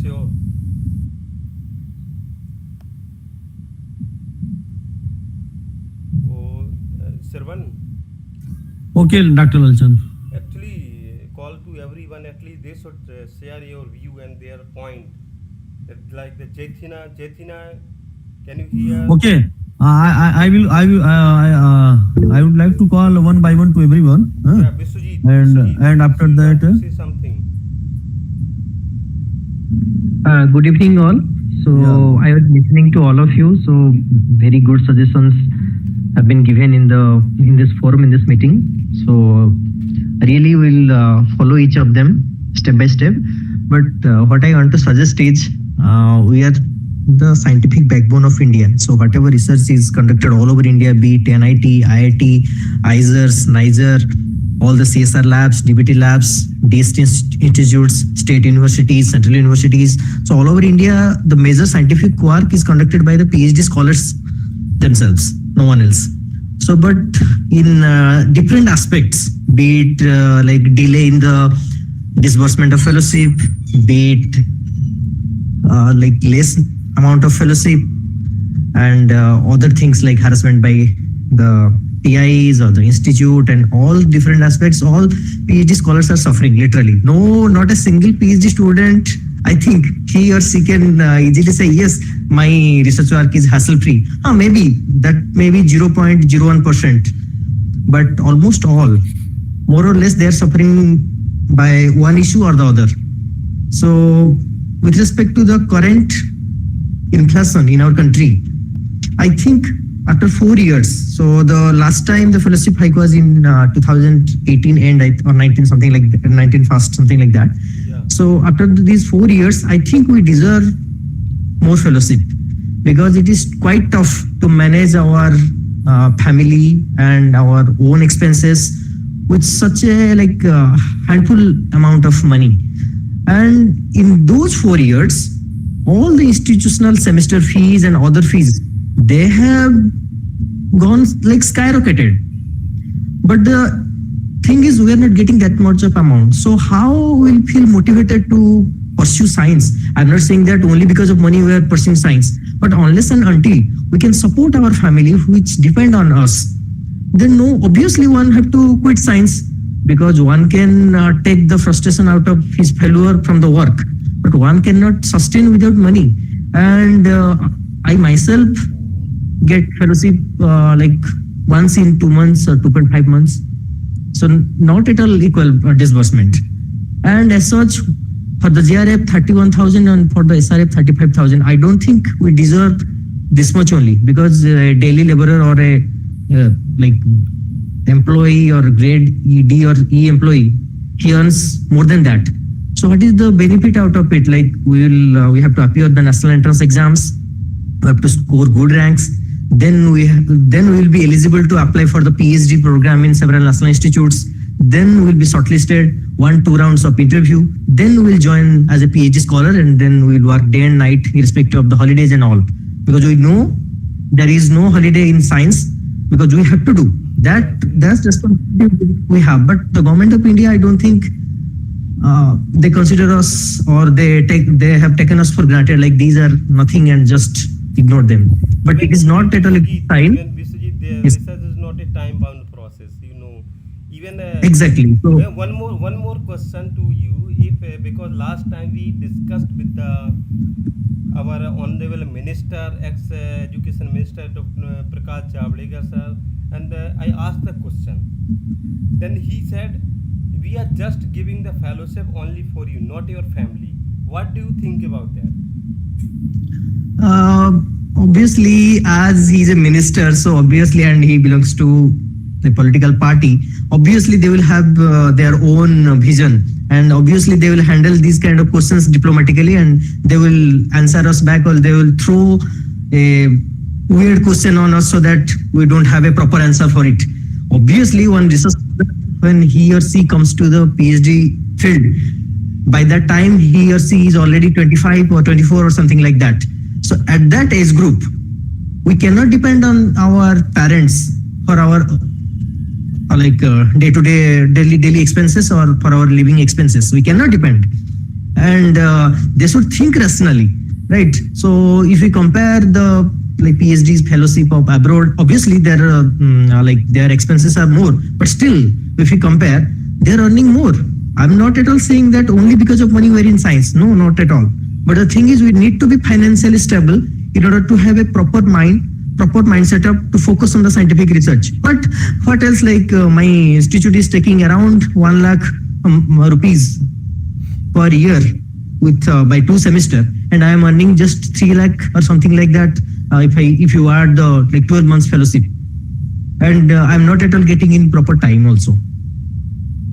Sure. Sirvan, Okay, Dr. Lalchand. actually call to everyone, at least they should share your view and their point. That like the Jethina, can you hear? Okay. I would like to call one by one to everyone. Yeah, Biswajit, And after that, say something. Good evening, all. So I was listening to all of you. So very good suggestions have been given in this forum, in this meeting. So really will follow each of them step by step. But what I want to suggest is we are the scientific backbone of India. So whatever research is conducted all over India, be it NIT, IIT, ISERS, NIGER, all the CSR labs, DBT labs, DST institutes, state universities, central universities. So all over India, the major scientific work is conducted by the PhD scholars themselves, no one else. So, but in different aspects, be it like delay in the disbursement of fellowship, be it like less amount of fellowship, and other things like harassment by the PIs or the institute, and all different aspects, all PhD scholars are suffering literally. No, not a single PhD student, I think he or she can easily say, yes, my research work is hassle-free. Maybe that may be 0.01%, but almost all, more or less, they are suffering by one issue or the other. So with respect to the current inflation in our country, I think after 4 years, so the last time the fellowship hike was in 2018 end or 19 something like that, 19 first, something like that. Yeah. So after these 4 years, I think we deserve more fellowship because it is quite tough to manage our family and our own expenses with such a handful amount of money. And in those 4 years, all the institutional semester fees and other fees, they have gone like skyrocketed. But the thing is, we are not getting that much of amount. So how we'll feel motivated to pursue science? I'm not saying that only because of money we are pursuing science, but unless and until we can support our family which depend on us, then no, obviously one have to quit science because one can take the frustration out of his failure from the work, but one cannot sustain without money. And I myself get fellowship like once in 2 months or 2.5 months. So not at all equal disbursement. And as such, for the GRF 31,000 and for the SRF 35,000, I don't think we deserve this much only because a daily laborer or a employee or grade ED or E employee, he earns more than that. So what is the benefit out of it? Like we have to appear the national entrance exams, we have to score good ranks. Then we will be eligible to apply for the PhD program in several national institutes. then we'll be shortlisted, 1-2 rounds of interview, then we'll join as a PhD scholar, and then we'll work day and night irrespective of the holidays and all. Because we know there is no holiday in science, because we have to do that. That's the responsibility we have. But the government of India, I don't think they consider us, or they have taken us for granted, like these are nothing and just ignore them. But it is not at all a sign. Viswajit, the Yes. research is not a time-bound process. Even Exactly. So one more question to you. If because last time we discussed with our honorable minister, ex-education minister, Dr. Prakash Javadekar sir, and I asked the question. Then he said, "We are just giving the fellowship only for you, not your family." What do you think about that? obviously, as he's a minister, so obviously, and he belongs to the political party, obviously they will have their own vision, and obviously they will handle these kind of questions diplomatically, and they will answer us back, or they will throw a weird question on us so that we don't have a proper answer for it. Obviously, one research, when he or she comes to the PhD field, by that time he or she is already 25 or 24 or something like that. So at that age group, we cannot depend on our parents for our day-to-day daily expenses, or for our living expenses. We cannot depend, and they should think rationally, right? So if we compare the PhDs fellowship of abroad, obviously their expenses are more, but still if we compare, they're earning more. I'm not at all saying that only because of money we're in science. No, not at all. But the thing is, we need to be financially stable in order to have a proper mindset up to focus on the scientific research. But what else? My institute is taking around 1 lakh rupees per year with by 2 semester, and I am earning just 3 lakh or something like that. If you add the 12 months fellowship, and I'm not at all getting in proper time also.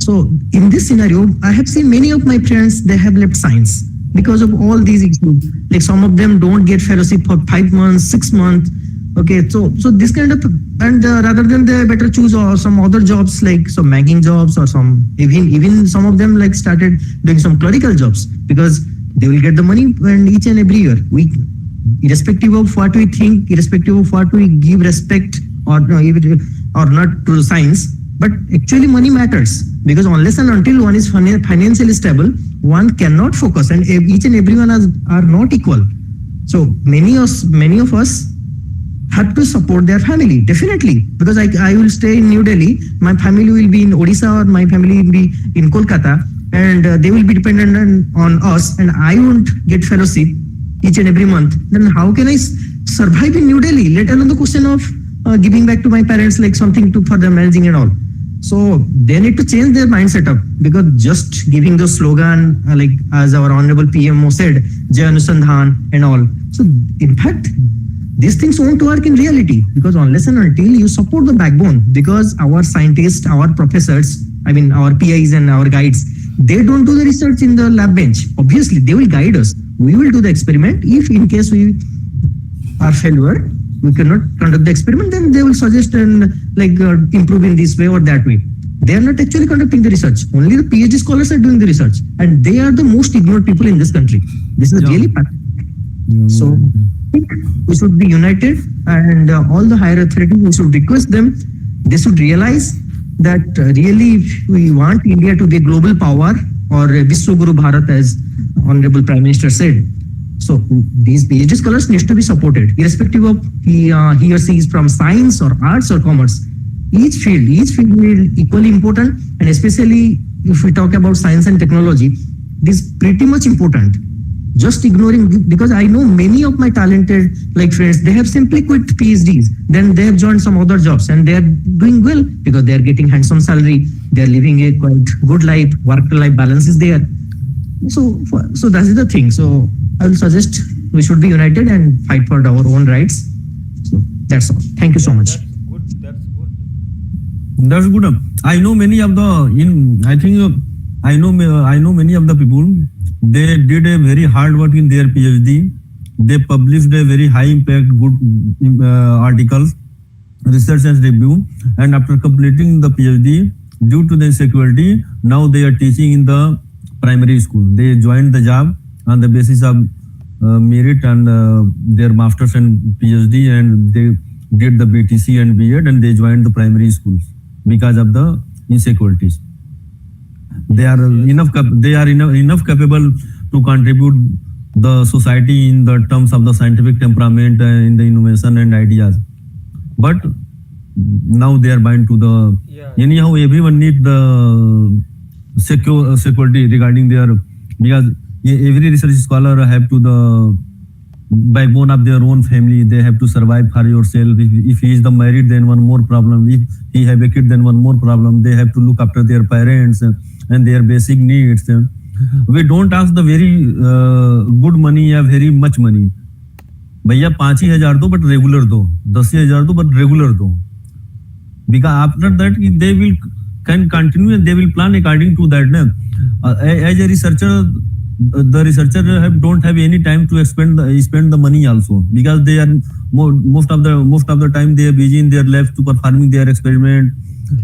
So in this scenario, I have seen many of my friends, they have left science because of all these issues. Like some of them don't get fellowship for 5 months, 6 months. Okay, so this kind of, and rather than they better choose some other jobs, like some banking jobs, or some even some of them started doing some clerical jobs, because they will get the money and each and every year. Irrespective of what we think, irrespective of what we give respect or not to science, but actually money matters, because unless and until one is financially stable, one cannot focus, and each and everyone are not equal. So many of us have to support their family, definitely, because I will stay in New Delhi, my family will be in Odisha, or my family will be in Kolkata, and they will be dependent on us, and I won't get fellowship each and every month. Then how can I survive in New Delhi, let alone the question of giving back to my parents something for their managing and all. So they need to change their mindset up, because just giving the slogan, as our honorable PMO said, Jai Anusandhan and all. So in fact, these things won't work in reality, because unless and until you support the backbone, because our scientists, our professors, our PIs and our guides, they don't do the research in the lab bench. Obviously, they will guide us. We will do the experiment. If in case we are failure, we cannot conduct the experiment, then they will suggest and improve in this way or that way. They are not actually conducting the research. Only the PhD scholars are doing the research, and they are the most ignored people in this country. This is really pathetic. So I think we should be united, and all the higher authorities, we should request them. They should realize that really, if we want India to be a global power, or a Vishwaguru Bharat, as Honorable Prime Minister said, so these PhD scholars need to be supported, irrespective of he or she is from science or arts or commerce. Each field is equally important, and especially if we talk about science and technology, this is pretty much important. Just ignoring, because I know many of my talented friends, they have simply quit PhDs, then they have joined some other jobs, and they are doing well because they are getting handsome salary, they are living a quite good life, work-life balance is there. So that is the thing. So I will suggest we should be united and fight for our own rights. So that's all. Thank you so much. That's good. I know many of the I know many of the people. They did a very hard work in their PhD. They published a very high impact good articles, research and review. And after completing the PhD, due to the insecurity, now they are teaching in the primary school. They joined the job on the basis of merit and their masters and PhD, and they did the BTC and B.Ed, and they joined the primary schools because of the insecurities. They are enough capable to contribute the society in the terms of the scientific temperament, in the innovation and ideas. But now they are bound to the anyhow everyone need the security regarding their, because every research scholar have to the backbone of their own family. They have to survive for yourself. If he is the married, then one more problem. If he have a kid, then one more problem. They have to look after their parents and their basic needs. We don't ask the very good money or very much money. भैया 5,000 दो but regular दो, 10,000 दो but regular दो. Because after that they will can continue and they will plan according to that. As a researcher, the researcher don't have any time to spend the money also, because they are most of the time they are busy in their labs to performing their experiment,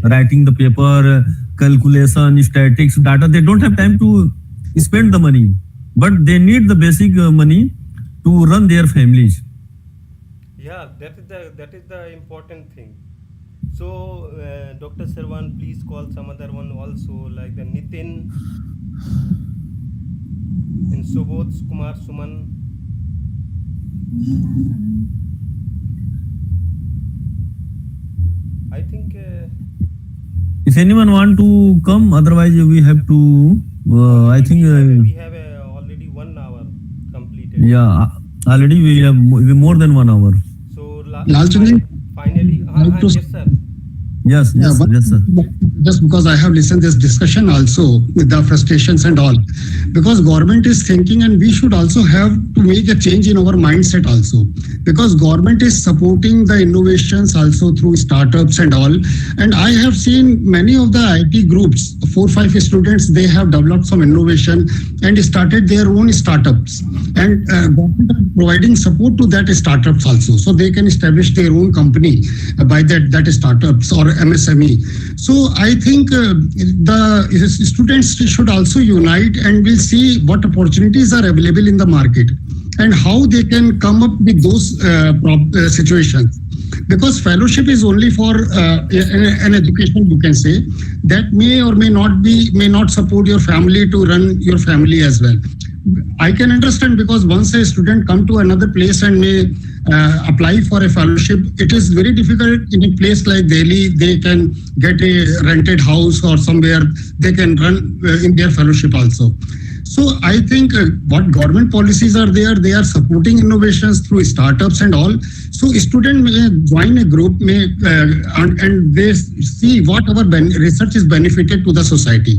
writing the paper, calculation, statistics, data. They don't have time to spend the money, but they need the basic money to run their families. Yeah, that is the important thing. So Dr. Sarwan, please call some other one also, like the Nitin and Subodh Kumar Suman. I think if anyone want to come, otherwise we have to. I think we have already 1 hour completed. Yeah, already we have more than 1 hour. So finally, yes sir. Yes, sir. Just because I have listened this discussion also with the frustrations and all, because government is thinking, and we should also have to make a change in our mindset also, because government is supporting the innovations also through startups and all. And I have seen many of the IT groups, 4-5 students, they have developed some innovation and started their own startups, and government are providing support to that startups also, so they can establish their own company by that startups or MSME. So I think the students should also unite, and will see what opportunities are available in the market and how they can come up with those situations. Because fellowship is only for an education, you can say, that may or may not support your family to run your family as well. I can understand, because once a student come to another place and may apply for a fellowship, it is very difficult in a place like Delhi. They can get a rented house or somewhere they can run in their fellowship also. So I think what government policies are there, they are supporting innovations through startups and all. So student may join a group, and they see what our research is benefited to the society,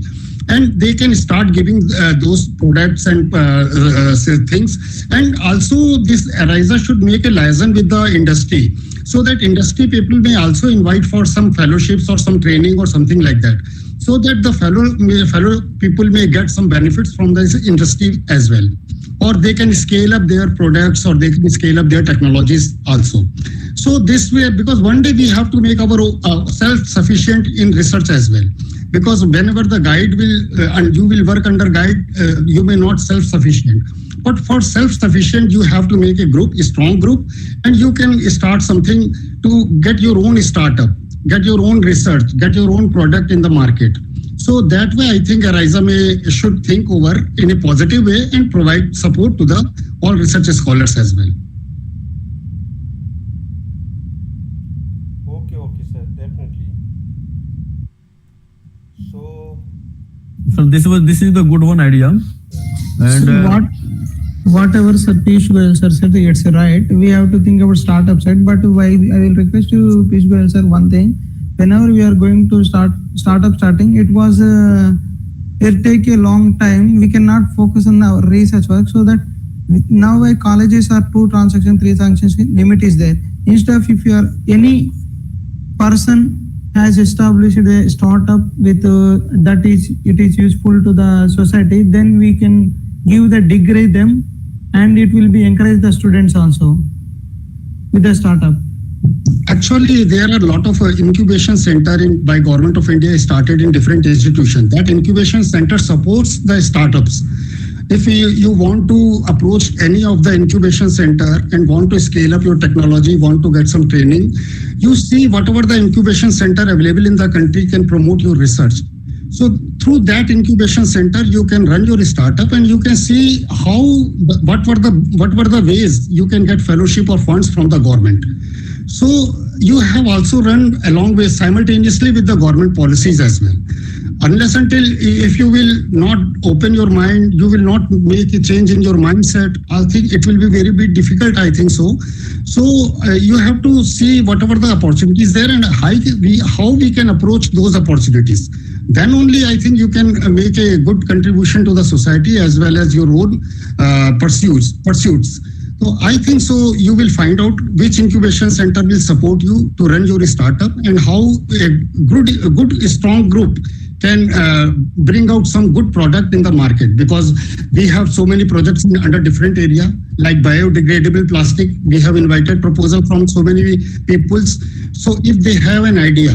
and they can start giving those products and things. And also this ARISA should make a liaison with the industry, so that industry people may also invite for some fellowships or some training or something like that, so that the fellow people may get some benefits from this industry as well, or they can scale up their products, or they can scale up their technologies also. So this way, because one day we have to make our self-sufficient in research as well. Because whenever the guide will, and you will work under guide, you may not self-sufficient. But for self-sufficient, you have to make a group, a strong group, and you can start something to get your own startup, get your own research, get your own product in the market. So that way, I think ARISA should think over in a positive way and provide support to the all research scholars as well. Okay, sir, definitely. So this is the good one idea. And so whatever Piyush Goyal sir said, it's right. We have to think about startup side, but I will request you, Piyush Goyal sir, one thing. Whenever we are going to starting, it take a long time. We cannot focus on our research work, so that now colleges are 2 transactions, 3 transactions, limit is there. Instead of, if you are any person has established a startup with it is useful to the society, then we can give the degree them, and it will be encourage the students also with the startup. Actually, there are a lot of incubation center by Government of India started in different institutions. That incubation center supports the startups. If you want to approach any of the incubation center and want to scale up your technology, want to get some training, you see whatever the incubation center available in the country can promote your research. So through that incubation center, you can run your startup and you can see what were the ways you can get fellowship or funds from the government. So you have also run along with simultaneously with the government policies as well. Unless until if you will not open your mind, you will not make a change in your mindset, I think it will be very bit difficult, I think so. So you have to see whatever the opportunities there and how we can approach those opportunities. Then only I think you can make a good contribution to the society as well as your own pursuits. So I think so you will find out which incubation center will support you to run your startup and how a good strong group can bring out some good product in the market, because we have so many projects under different area like biodegradable plastic. We have invited proposal from so many people. So if they have an idea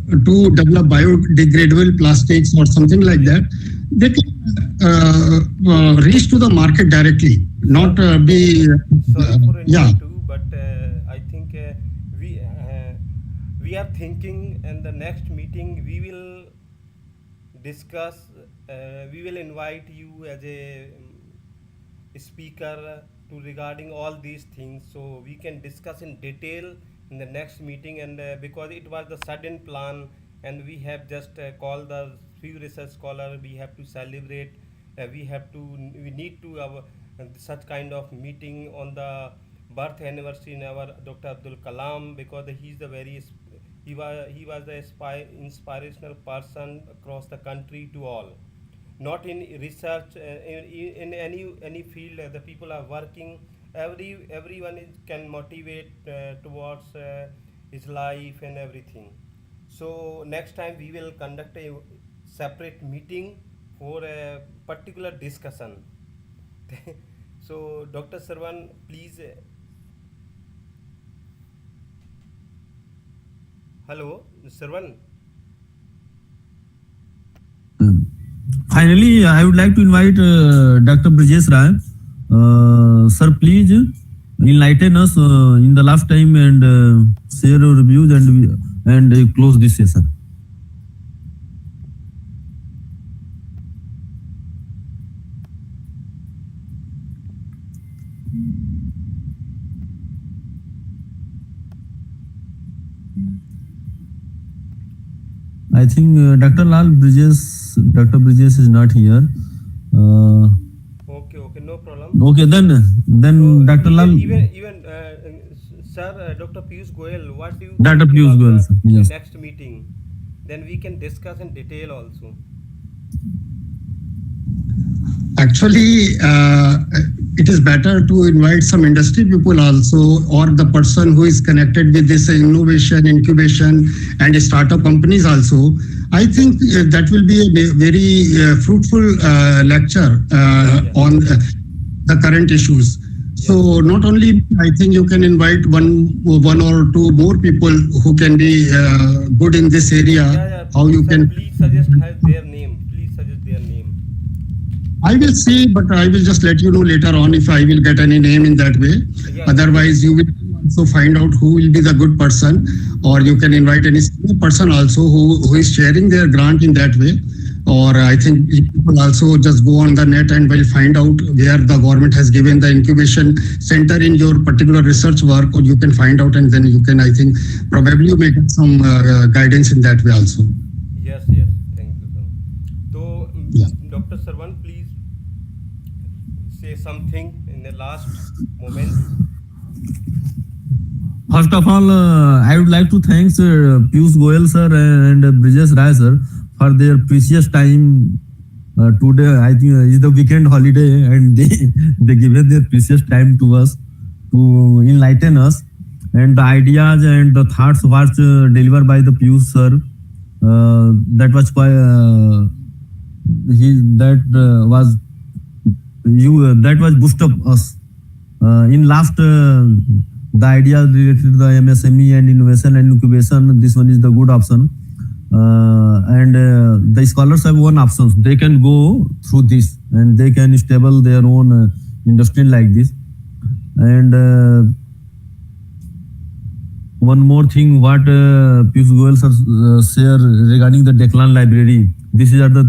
to develop biodegradable plastics or something like that, they can reach to the market directly, not be Sorry for yeah. too, but I think we are thinking in the next meeting we will discuss. We will invite you as a speaker to regarding all these things, so we can discuss in detail in the next meeting. And because it was the sudden plan, and we have just called the few research scholar, we have to celebrate. We need to have such kind of meeting on the birth anniversary in our Dr. Abdul Kalam, because he's the he was the inspirational person across the country to all. Not in research, in any field, the people are working. Everyone can motivate towards his life and everything. So next time we will conduct a separate meeting for a particular discussion. So Dr. Sarwan, please. Hello, Sarwan. Finally, I would like to invite Dr. Brijesh Rai. Sir, please enlighten us in the last time and share your reviews and close this session. I think Dr. Dr. Brijesh is not here. Okay, no problem. Okay, then So Dr. Lal. even sir, Dr. Piyush Goyal, what do you Dr. think Piyush about Goyal, sir, the yes. next meeting? Then we can discuss in detail also. Actually, it is better to invite some industry people also, or the person who is connected with this innovation, incubation, and startup companies also. I think that will be a very fruitful lecture on the current issues. So not only, I think you can invite one or two more people who can be good in this area. How you Sir, can. please suggest their name. Please suggest their name. I will see, but I will just let you know later on if I will get any name in that way. Otherwise, you will also find out who will be the good person, or you can invite any person also who is sharing their grant in that way. Or I think people also just go on the net and will find out where the government has given the incubation center in your particular research work, or you can find out and then you can, I think, probably make some guidance in that way also. Yes, thank you, sir. So, Dr. Sarwan, please say something in the last moment. First of all, I would like to thank Piyush Goyal sir and Brijesh Rai sir for their precious time. Today, I think, is the weekend holiday, and they given their precious time to us to enlighten us. And the ideas and the thoughts was delivered by the Piyush sir. That was quite that was boost up us in last the ideas related to the MSME and innovation and incubation, this one is the good option. And the scholars have one option. They can go through this and they can stable their own industry like this. And one more thing, what Piyush Goyal sir share regarding the Declan library. These are the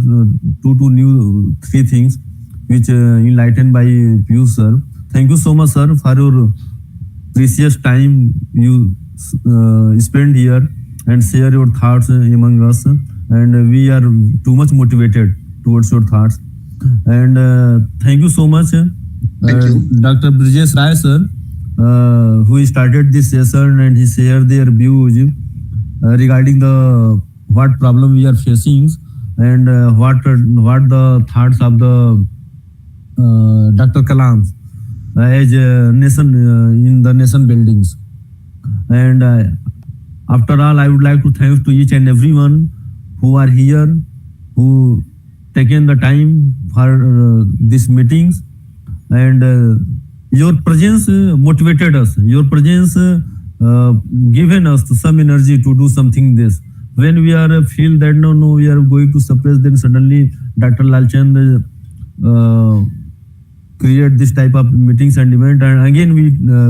three things which enlightened by Piyush sir. Thank you so much, sir, for your precious time you spend here and share your thoughts among us. And we are too much motivated towards your thoughts. And thank you so much, Thank you. Dr. Brijesh Rai sir, who started this session and he shared their views regarding the what problem we are facing and what the thoughts of the Dr. Kalam as a nation in the nation buildings. And after all, I would like to thank to each and everyone who are here, who taken the time for these meetings, and your presence motivated us. Your presence given us some energy to do something this. When we are feel that no, we are going to suppress, then suddenly Dr. Lalchand create this type of meetings and event, and again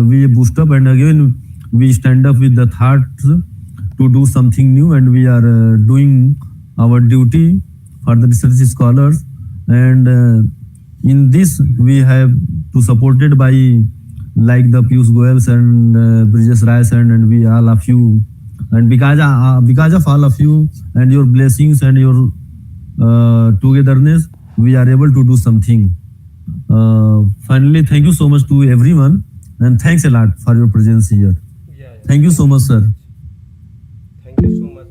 we boost up, and again we stand up with the thoughts to do something new, and we are doing our duty for the research scholars. And in this we have to supported by like the Piyush Goyals and Brijesh Rai and we all of you, and because of all of you and your blessings and your togetherness, we are able to do something. Finally, thank you so much to everyone, and thanks a lot for your presence here. Thank you so much, sir. Thank you so much.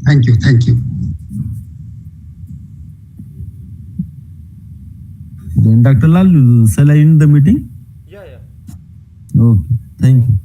Thank you. Thank you. Then Dr. Lal, shall I end the meeting? Yeah. Okay, thank you.